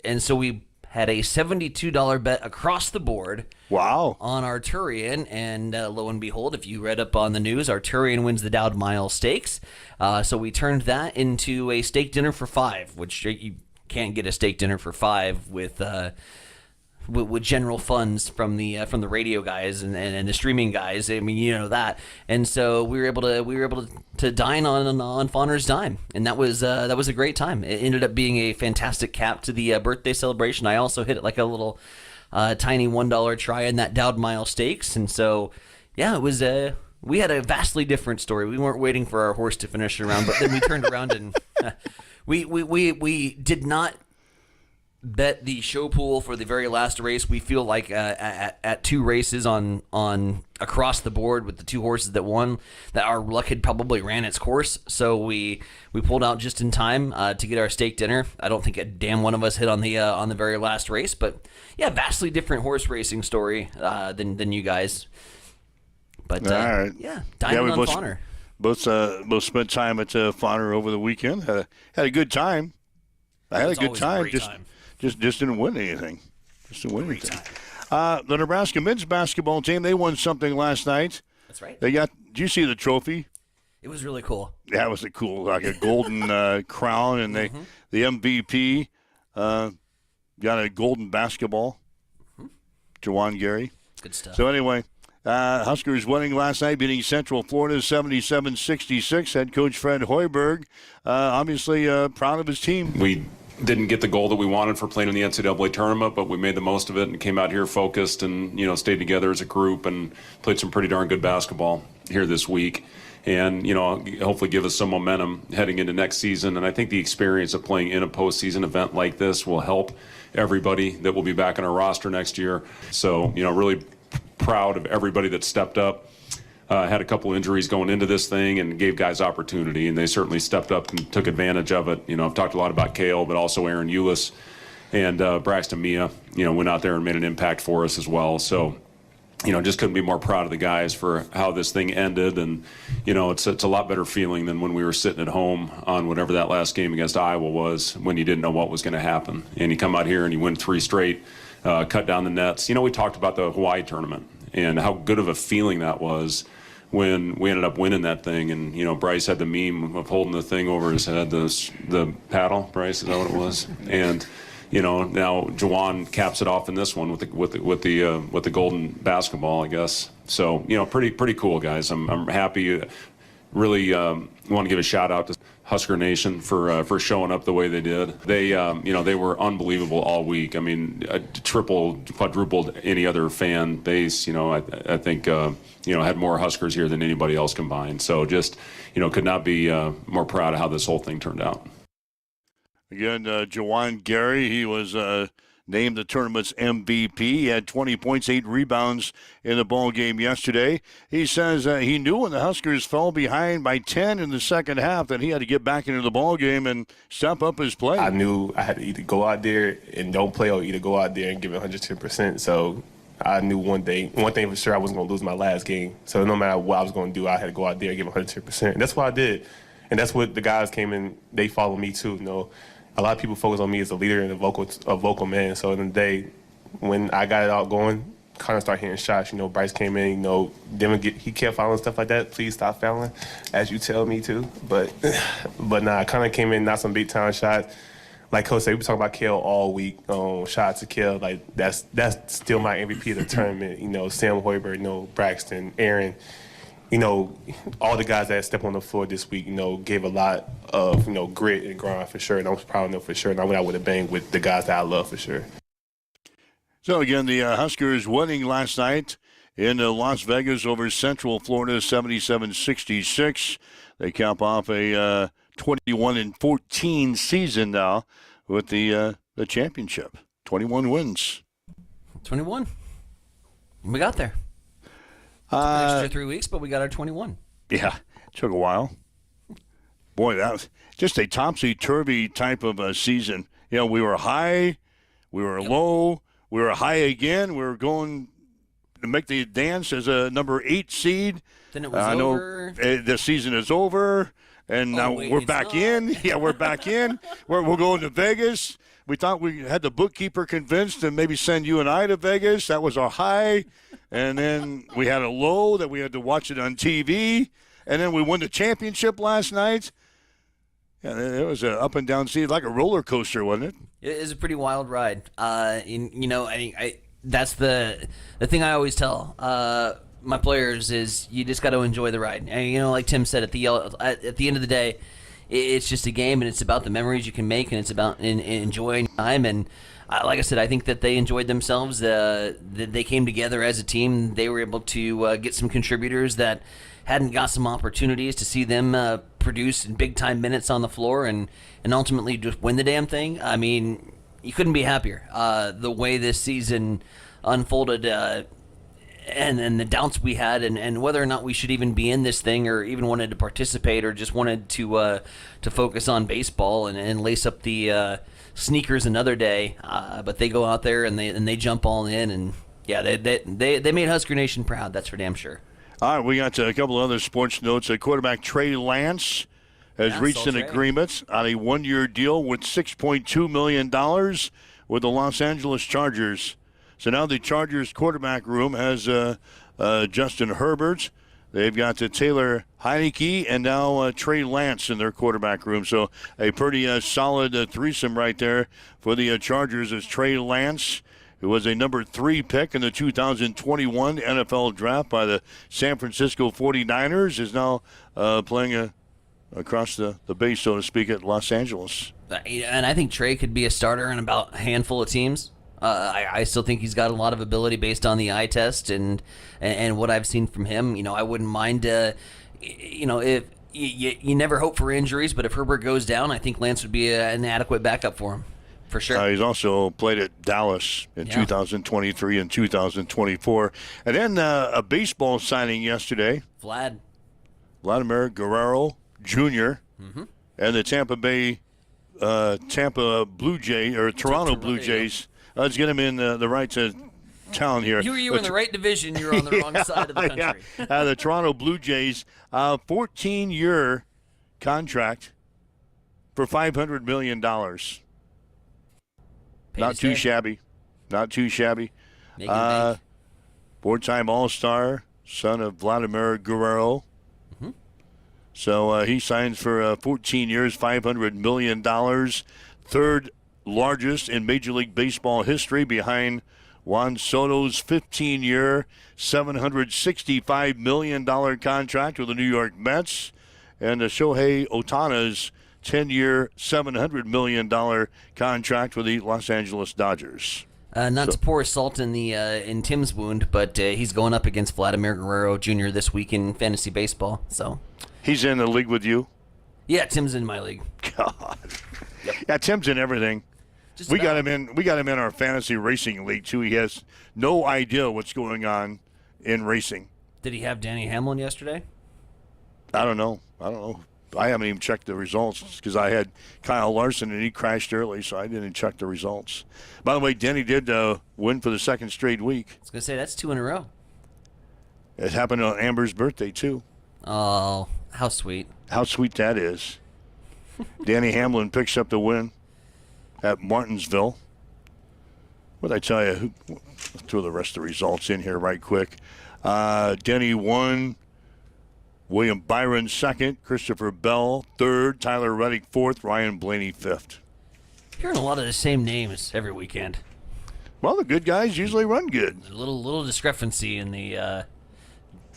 And so we had a $72 bet across the board. Wow. On Arturian, and lo and behold, if you read up on the news, Arturian wins the Dowd Mile Stakes. So we turned that into a steak dinner for 5, which you can't get a steak dinner for 5 with general funds from the radio guys and the streaming guys. I mean, you know that. And so we were able to dine on Fauner's dime, and that was a great time. It ended up being a fantastic cap to the birthday celebration. I also hit it like a little tiny $1 try in that Dowd Mile Stakes, and so yeah, it was we had a vastly different story. We weren't waiting for our horse to finish around, but then we turned around and we did not bet the show pool for the very last race. We feel like at 2 races on across the board with the 2 horses that won, that our luck had probably ran its course. So we pulled out just in time to get our steak dinner. I don't think a damn one of us hit on the very last race, but yeah, vastly different horse racing story than you guys. But all right. Yeah, diamond on Fauner. Both spent time at Fauner over the weekend. Had a good time. I had a good time. Just didn't win anything. The Nebraska men's basketball team, they won something last night. That's right. Did you see the trophy? It was really cool. Yeah, it was like a golden crown, and the MVP got a golden basketball. Jawan Gary. Good stuff. So anyway, Huskers winning last night, beating Central Florida 77-66. Head coach Fred Hoiberg, obviously proud of his team. We didn't get the goal that we wanted for playing in the NCAA tournament, but we made the most of it and came out here focused and, stayed together as a group and played some pretty darn good basketball here this week. And, hopefully give us some momentum heading into next season. And I think the experience of playing in a postseason event like this will help everybody that will be back on our roster next year. So, really proud of everybody that stepped up. Had a couple injuries going into this thing and gave guys opportunity, and they certainly stepped up and took advantage of it. I've talked a lot about Kale, but also Aaron Eulis and Braxton Mia, went out there and made an impact for us as well. So, just couldn't be more proud of the guys for how this thing ended. And, it's a lot better feeling than when we were sitting at home on whatever that last game against Iowa was, when you didn't know what was going to happen. And you come out here and you win 3 straight, cut down the nets. We talked about the Hawaii tournament and how good of a feeling that was when we ended up winning that thing. And, Bryce had the meme of holding the thing over his head, the paddle, Bryce, is that what it was? And, now Jawan caps it off in this one with the golden basketball, I guess. So, pretty cool, guys. I'm happy. Really want to give a shout out to Husker Nation for showing up the way they did. They they were unbelievable all week. I mean, quadrupled any other fan base. I think had more Huskers here than anybody else combined. So just could not be more proud of how this whole thing turned out. Again, Jawan Gary, he was named the tournament's MVP. He had 20 points, 8 rebounds in the ball game yesterday. He says he knew when the Huskers fell behind by 10 in the second half that he had to get back into the ball game and step up his play. I knew I had to either go out there and don't play or either go out there and give it 110%. So I knew one thing for sure, I wasn't going to lose my last game. So no matter what I was going to do, I had to go out there and give 110%. And that's what I did. And that's what the guys came in, they followed me too. A lot of people focus on me as a leader and a vocal man. So in the day, when I got it out going, kind of start hitting shots. Bryce came in, he kept fouling stuff like that. Please stop fouling, as you tell me to. But nah, I kind of came in, not some big time shots. Like Coach said, we been talking about Kale all week. Shots to Kale, like that's still my MVP of the tournament. Sam Hoiberg, Braxton, Aaron. All the guys that stepped on the floor this week, gave a lot of, grit and grind for sure. And I was proud of them for sure. And I went out with a bang with the guys that I love for sure. So again, the Huskers winning last night in Las Vegas over Central Florida, 77-66. They cap off a 21-14 season now with the championship. 21 wins. 21. We got there. An extra 3 weeks, but we got our 21. Yeah, took a while. Boy, that was just a topsy-turvy type of a season. We were high, we were low, we were high again. We were going to make the dance as a number 8 seed. Then it was over. The season is over, And now we're back in. Yeah, we're back in. We're going to Vegas. We thought we had the bookkeeper convinced to maybe send you and I to Vegas. That was our high. And then we had a low that we had to watch it on TV. And then we won the championship last night. Yeah, it was an up and down seat, like a roller coaster, wasn't it? It was a pretty wild ride. That's the thing I always tell my players is you just got to enjoy the ride. And, like Tim said, at the end of the day, it's just a game, and it's about the memories you can make, and it's about enjoying time. And like I said, I think that they enjoyed themselves. They came together as a team. They were able to get some contributors that hadn't got some opportunities to see them produce in big-time minutes on the floor and ultimately just win the damn thing. I mean, you couldn't be happier. The way this season unfolded and the doubts we had and whether or not we should even be in this thing or even wanted to participate or just wanted to focus on baseball and lace up the sneakers another day. But they go out there and they jump all in, and yeah, they made Husker Nation proud. That's for damn sure. All right, we got a couple of other sports notes. Quarterback Trey Lance has reached an agreement on a one-year deal with $6.2 million with the Los Angeles Chargers. So now the Chargers quarterback room has Justin Herbert. They've got Taylor Heineke and now Trey Lance in their quarterback room. So a pretty solid threesome right there for the Chargers as Trey Lance, who was a number 3 pick in the 2021 NFL draft by the San Francisco 49ers, is now playing across the bay, so to speak, at Los Angeles. And I think Trey could be a starter in about a handful of teams. I still think he's got a lot of ability based on the eye test and what I've seen from him. I wouldn't mind, if you never hope for injuries, but if Herbert goes down, I think Lance would be an adequate backup for him. For sure. He's also played at Dallas in 2023 and 2024. And then a baseball signing yesterday. Vladimir Guerrero Jr. And the Tampa Blue Jay or Toronto Blue Jays. Let's get him in the right town here. You were in the right division. You were on the wrong side of the country. The Toronto Blue Jays, 14-year contract for $500 million. Not too shabby. Not too shabby. Four-time All-Star, son of Vladimir Guerrero. So he signs for 14 years, $500 million. Third largest in Major League Baseball history behind Juan Soto's 15-year, $765 million contract with the New York Mets and Shohei Ohtani's 10-year, $700 million contract with the Los Angeles Dodgers. Not to pour salt in Tim's wound, but he's going up against Vladimir Guerrero Jr. this week in fantasy baseball. So he's in the league with you? Yeah, Tim's in my league. God. Yep. Yeah, Tim's in everything. We got him in our fantasy racing league too. He has no idea what's going on in racing. Did he have Danny Hamlin yesterday? I don't know. I haven't even checked the results because I had Kyle Larson and he crashed early, so I didn't check the results. By the way, Denny did win for the second straight week. I was going to say, that's 2 in a row. It happened on Amber's birthday, too. Oh, how sweet. How sweet that is. Danny Hamlin picks up the win at Martinsville. What did I tell you? Let's throw the rest of the results in here right quick. Denny won. William Byron second, Christopher Bell third, Tyler Reddick fourth, Ryan Blaney fifth. Hearing a lot of the same names every weekend. Well, the good guys usually run good. A little discrepancy in the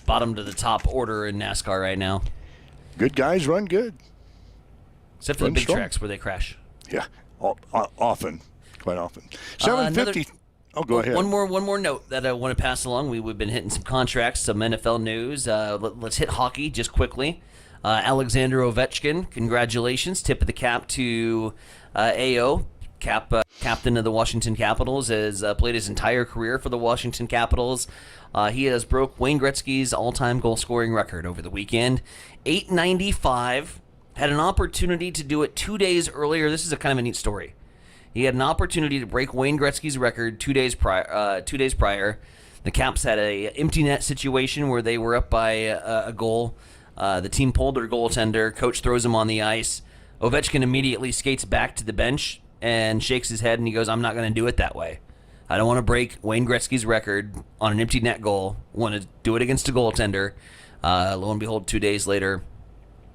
bottom to the top order in NASCAR right now. Good guys run good. Except for the big tracks where they crash. Yeah, often, quite often. 750. Go ahead. One more note that I want to pass along. We've been hitting some contracts, some NFL news. Let's hit hockey just quickly. Alexander Ovechkin, congratulations. Tip of the cap to AO, captain of the Washington Capitals, has played his entire career for the Washington Capitals. He has broke Wayne Gretzky's all-time goal-scoring record over the weekend. 895. Had an opportunity to do it 2 days earlier. This is a kind of a neat story. He had an opportunity to break Wayne Gretzky's record 2 days prior. The Caps had a empty net situation where they were up by a goal The team pulled their goaltender. Coach throws him on the ice. Ovechkin immediately skates back to the bench and shakes his head, and he goes, I'm not going to do it that way. I don't want to break Wayne Gretzky's record on an empty net goal. I want to do it against a goaltender. Lo and behold, 2 days later,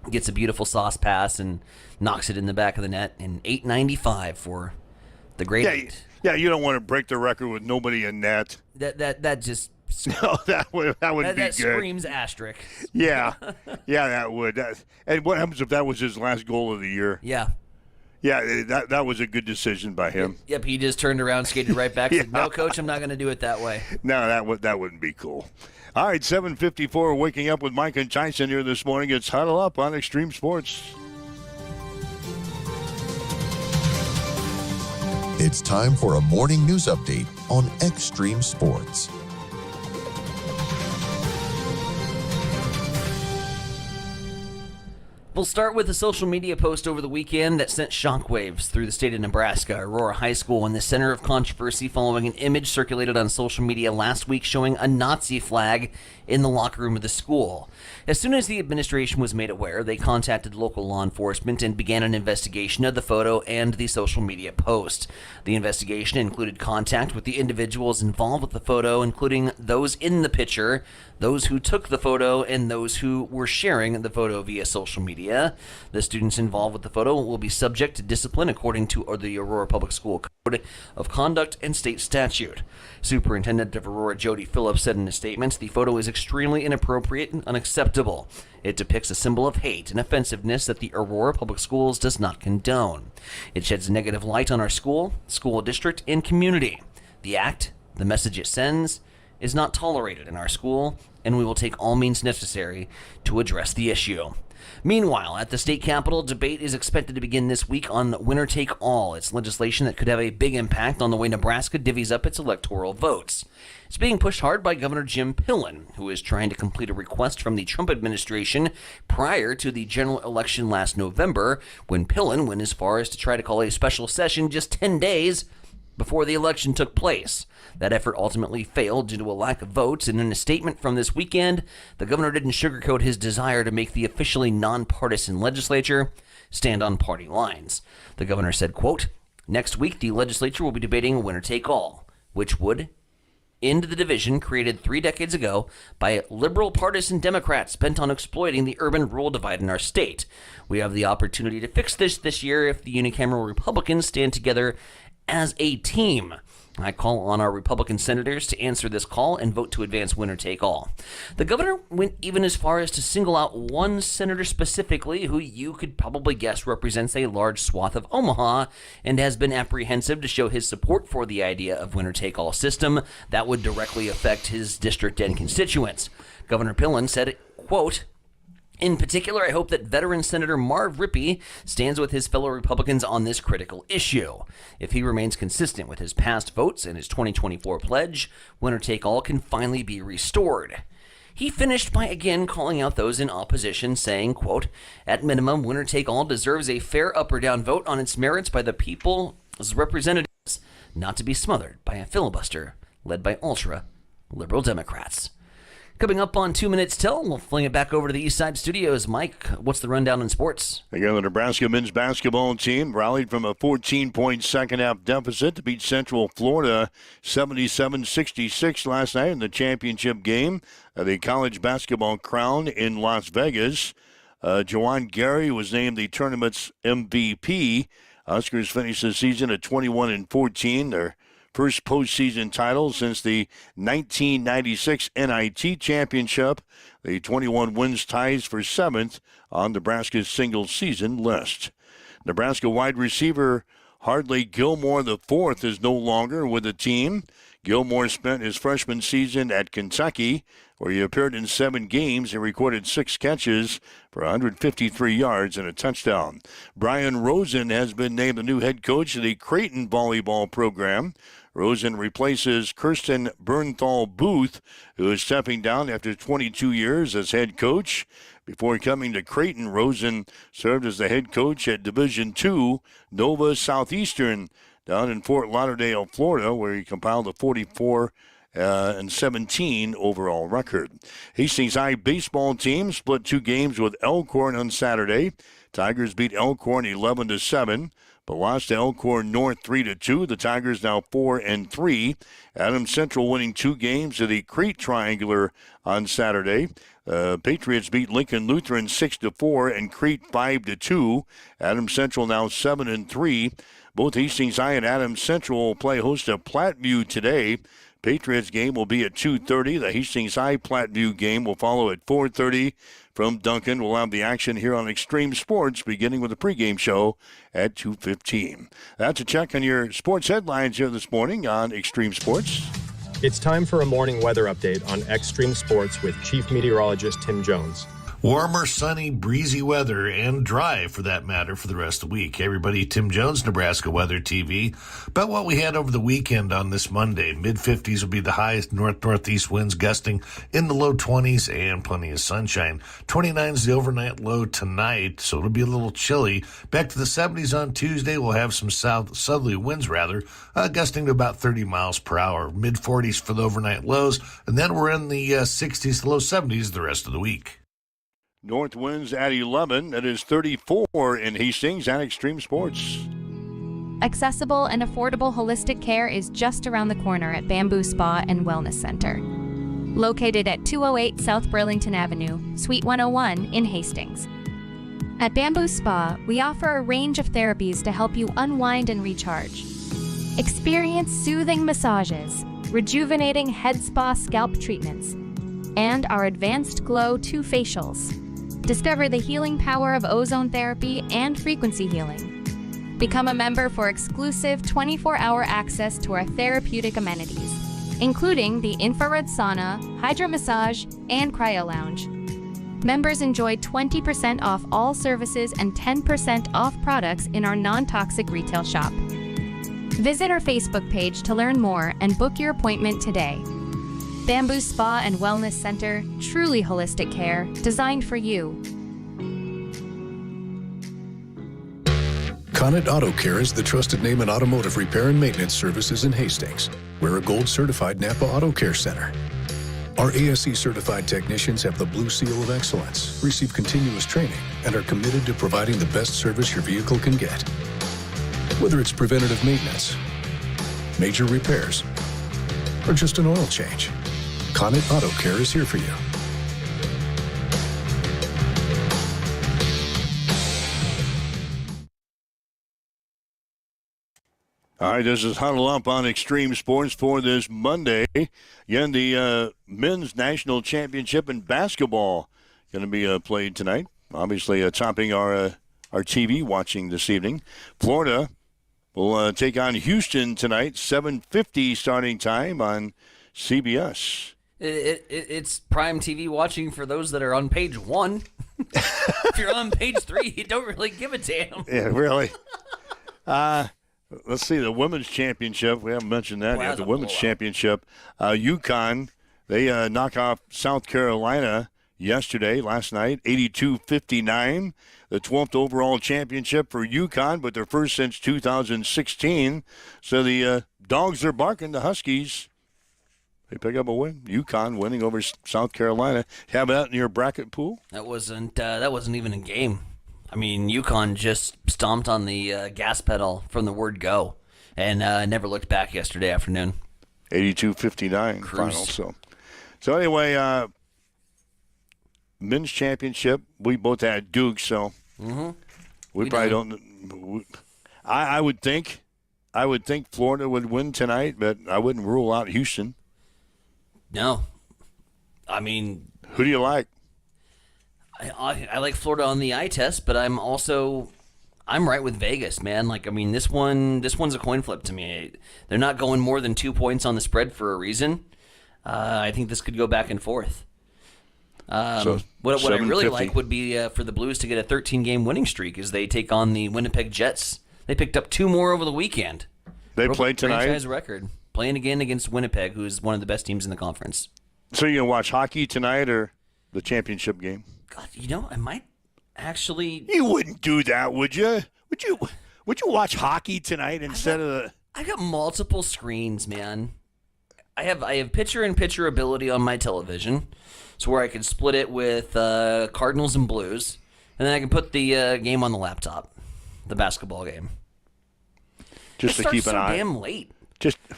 gets a beautiful sauce pass and knocks it in the back of the net in .895 for the Great Eight. Yeah, you don't want to break the record with nobody in net. That just no, that would be that good. screams asterisk. Yeah, that would. And what happens if that was his last goal of the year? Yeah. Yeah, that was a good decision by him. Yep, he just turned around, skated right back. Said, no, Coach, I'm not going to do it that way. No, that wouldn't be cool. All right, 7:54, waking up with Mike and Tyson here this morning. It's Huddle Up on Extreme Sports. It's time for a morning news update on Extreme Sports. We'll start with a social media post over the weekend that sent shockwaves through the state of Nebraska. Aurora High School in the center of controversy following an image circulated on social media last week showing a Nazi flag in the locker room of the school. As soon as the administration was made aware, they contacted local law enforcement and began an investigation of the photo and the social media post. The investigation included contact with the individuals involved with the photo, including those in the picture, those who took the photo, and those who were sharing the photo via social media. The students involved with the photo will be subject to discipline according to the Aurora Public School Code of Conduct and state statute. Superintendent of Aurora Jody Phillips said in a statement, the photo is extremely inappropriate and unacceptable. It depicts a symbol of hate and offensiveness that the Aurora Public Schools does not condone. It sheds a negative light on our school, school district, and community. The act, the message it sends, is not tolerated in our school, and we will take all means necessary to address the issue. Meanwhile, at the state capitol, debate is expected to begin this week on Winner Take All. It's legislation that could have a big impact on the way Nebraska divvies up its electoral votes. It's being pushed hard by Governor Jim Pillen, who is trying to complete a request from the Trump administration prior to the general election last November, when Pillen went as far as to try to call a special session just 10 days before the election took place. That effort ultimately failed due to a lack of votes, and in a statement from this weekend, the governor didn't sugarcoat his desire to make the officially nonpartisan legislature stand on party lines. The governor said, quote, next week the legislature will be debating a winner-take-all, which would end the division created 3 decades ago by liberal partisan Democrats bent on exploiting the urban-rural divide in our state. We have the opportunity to fix this year if the unicameral Republicans stand together as a team. I call on our Republican senators to answer this call and vote to advance winner take all. The governor went even as far as to single out one senator specifically who you could probably guess represents a large swath of Omaha and has been apprehensive to show his support for the idea of winner take all system that would directly affect his district and constituents. Governor Pillen said, quote, in particular, I hope that veteran Senator Marv Rippey stands with his fellow Republicans on this critical issue. If he remains consistent with his past votes and his 2024 pledge, winner-take-all can finally be restored. He finished by again calling out those in opposition, saying, quote, at minimum, winner-take-all deserves a fair up or down vote on its merits by the people's representatives, not to be smothered by a filibuster led by ultra-liberal Democrats. Coming up on 2 minutes till, we'll fling it back over to the East Side Studios. Mike, what's the rundown in sports? Again, the Nebraska men's basketball team rallied from a 14-point second-half deficit to beat Central Florida 77-66 last night in the championship game of the College Basketball Crown in Las Vegas. Jawan Gary was named the tournament's MVP. Huskers finished the season at 21-14. Their first postseason title since the 1996 NIT championship. The 21 wins ties for 7th on Nebraska's single-season list. Nebraska wide receiver Hardley Gilmore IV is no longer with the team. Gilmore spent his freshman season at Kentucky, where he appeared in 7 games and recorded 6 catches for 153 yards and a touchdown. Brian Rosen has been named the new head coach of the Creighton volleyball program. Rosen replaces Kirsten Bernthal Booth, who is stepping down after 22 years as head coach. Before coming to Creighton, Rosen served as the head coach at Division II Nova Southeastern down in Fort Lauderdale, Florida, where he compiled a 44 and 17 overall record. Hastings High baseball team split 2 games with Elkhorn on Saturday. Tigers beat Elkhorn 11-7. But lost to Elkhorn North 3-2. The Tigers now 4-3. Adams Central winning 2 games of the Crete Triangular on Saturday. Patriots beat Lincoln Lutheran 6-4 and Crete 5-2. Adams Central now 7-3. Both Hastings High and Adams Central will play host to Platteview today. Patriots game will be at 2:30. The Hastings High Platteview game will follow at 4:30 from Duncan. We'll have the action here on Extreme Sports, beginning with the pregame show at 2:15. That's a check on your sports headlines here this morning on Extreme Sports. It's time for a morning weather update on Extreme Sports with Chief Meteorologist Tim Jones. Warmer, sunny, breezy weather, and dry for that matter for the rest of the week. Hey everybody, Tim Jones, Nebraska Weather TV. About what we had over the weekend on this Monday. Mid-50s will be the highest, northeast winds gusting in the low 20s and plenty of sunshine. 29 is the overnight low tonight, so it'll be a little chilly. Back to the 70s on Tuesday. We'll have some southerly winds, gusting to about 30 miles per hour. Mid-40s for the overnight lows, and then we're in the 60s to low 70s the rest of the week. North winds at 11. That is 34 in Hastings at Extreme Sports. Accessible and affordable holistic care is just around the corner at Bamboo Spa and Wellness Center. Located at 208 South Burlington Avenue, Suite 101 in Hastings. At Bamboo Spa, we offer a range of therapies to help you unwind and recharge. Experience soothing massages, rejuvenating head spa scalp treatments, and our Advanced Glow 2 facials. Discover the healing power of ozone therapy and frequency healing. Become a member for exclusive 24-hour access to our therapeutic amenities, including the infrared sauna, hydro massage, and cryo lounge. Members enjoy 20% off all services and 10% off products in our non-toxic retail shop. Visit our Facebook page to learn more and book your appointment today. Bamboo Spa and Wellness Center, truly holistic care, designed for you. Connet Auto Care is the trusted name in automotive repair and maintenance services in Hastings. We're a gold-certified Napa Auto Care Center. Our ASE-certified technicians have the Blue Seal of Excellence, receive continuous training, and are committed to providing the best service your vehicle can get. Whether it's preventative maintenance, major repairs, or just an oil change, Connet Auto Care is here for you. All right, this is Huddle Up on Extreme Sports for this Monday. Again, the Men's National Championship in basketball going to be played tonight. Obviously, topping our TV watching this evening. Florida will take on Houston tonight, 7:50 starting time on CBS. It's prime TV watching for those that are on page 1. If you're on page 3, you don't really give a damn. Yeah, really. Let's see, the Women's Championship. We haven't mentioned that yet. The Women's Championship. UConn, they knock off South Carolina last night, 82-59. The 12th overall championship for UConn, but their first since 2016. So the dogs are barking, the Huskies. They pick up a win. UConn winning over South Carolina. Have that in your bracket pool? That wasn't even a game. I mean, UConn just stomped on the gas pedal from the word go, and never looked back yesterday afternoon. 82-59 final. So anyway, men's championship. We both had Duke, so we probably don't. I would think Florida would win tonight, but I wouldn't rule out Houston. No. I mean, who do you like? I like Florida on the eye test, but I'm right with Vegas, man. Like, I mean, this one's a coin flip to me. They're not going more than 2 points on the spread for a reason. I think this could go back and forth. What I really like would be for the Blues to get a 13-game winning streak as they take on the Winnipeg Jets. They picked up 2 more over the weekend. They play tonight. Franchise record. Playing again against Winnipeg, who is one of the best teams in the conference. So you going to watch hockey tonight or the championship game? God, I might actually. You wouldn't do that, would you? Would you watch hockey tonight instead of the? I got multiple screens, man. I have picture-in-picture ability on my television, so where I can split it with Cardinals and Blues, and then I can put the game on the laptop, the basketball game. Just to keep an eye. Damn late.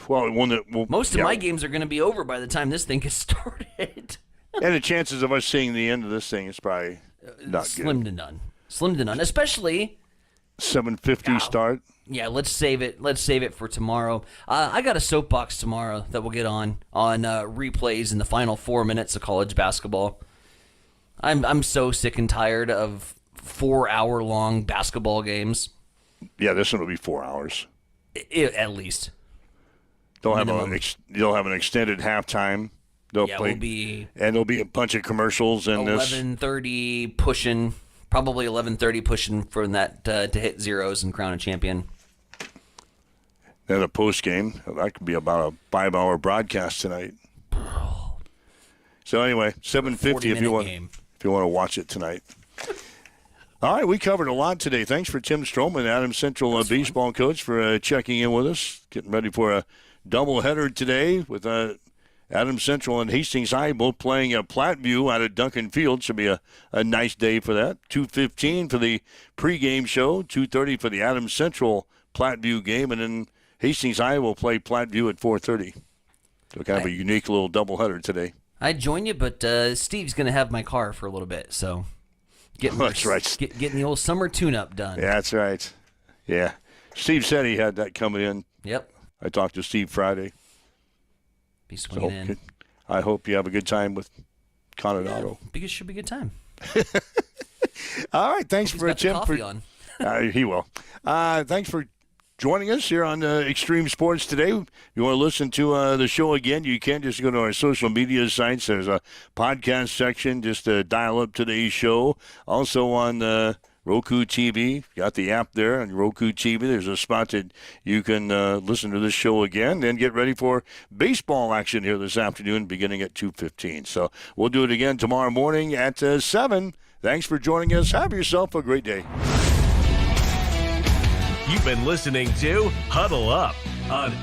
Most of my games are going to be over by the time this thing gets started. And the chances of us seeing the end of this thing is probably not Slim to none. Slim to none, especially 7:50 start. Yeah, let's save it. Let's save it for tomorrow. I got a soapbox tomorrow that we'll get on replays in the final 4 minutes of college basketball. I'm so sick and tired of 4-hour-long basketball games. Yeah, this one will be 4 hours. At least. They'll have an extended halftime. We'll be, and there'll be a bunch of commercials in 11:30 pushing, probably 11:30 pushing for that to hit zeros and crown a champion. Then a post game that could be about a 5-hour broadcast tonight. So anyway, 7:50 if you want to watch it tonight. All right, we covered a lot today. Thanks for Tim Stroman, Adams Central baseball coach, for checking in with us. Getting ready for a doubleheader today with Adams Central and Hastings High both playing Platteview out at Duncan Field. Should be a nice day for that. 2:15 for the pregame show, 2:30 for the Adams Central Platteview game, and then Hastings High will play Platteview at 4:30. So kind of a unique little doubleheader today. I'd join you, but Steve's going to have my car for a little bit, so that's right. Getting the old summer tune-up done. Yeah, that's right. Yeah. Steve said he had that coming in. Yep. I talked to Steve Friday. Be swinging in. I hope you have a good time with Coronado. Because it should be a good time. All right. Thanks for Tim. Coffee on. He will. Thanks for joining us here on Extreme Sports today. If you want to listen to the show again, you can just go to our social media sites. There's a podcast section. Just dial up today's show. Also on Roku TV. Got the app there on Roku TV. There's a spot that you can listen to this show again. Then get ready for baseball action here this afternoon beginning at 2:15. So we'll do it again tomorrow morning at 7. Thanks for joining us. Have yourself a great day. You've been listening to Huddle Up on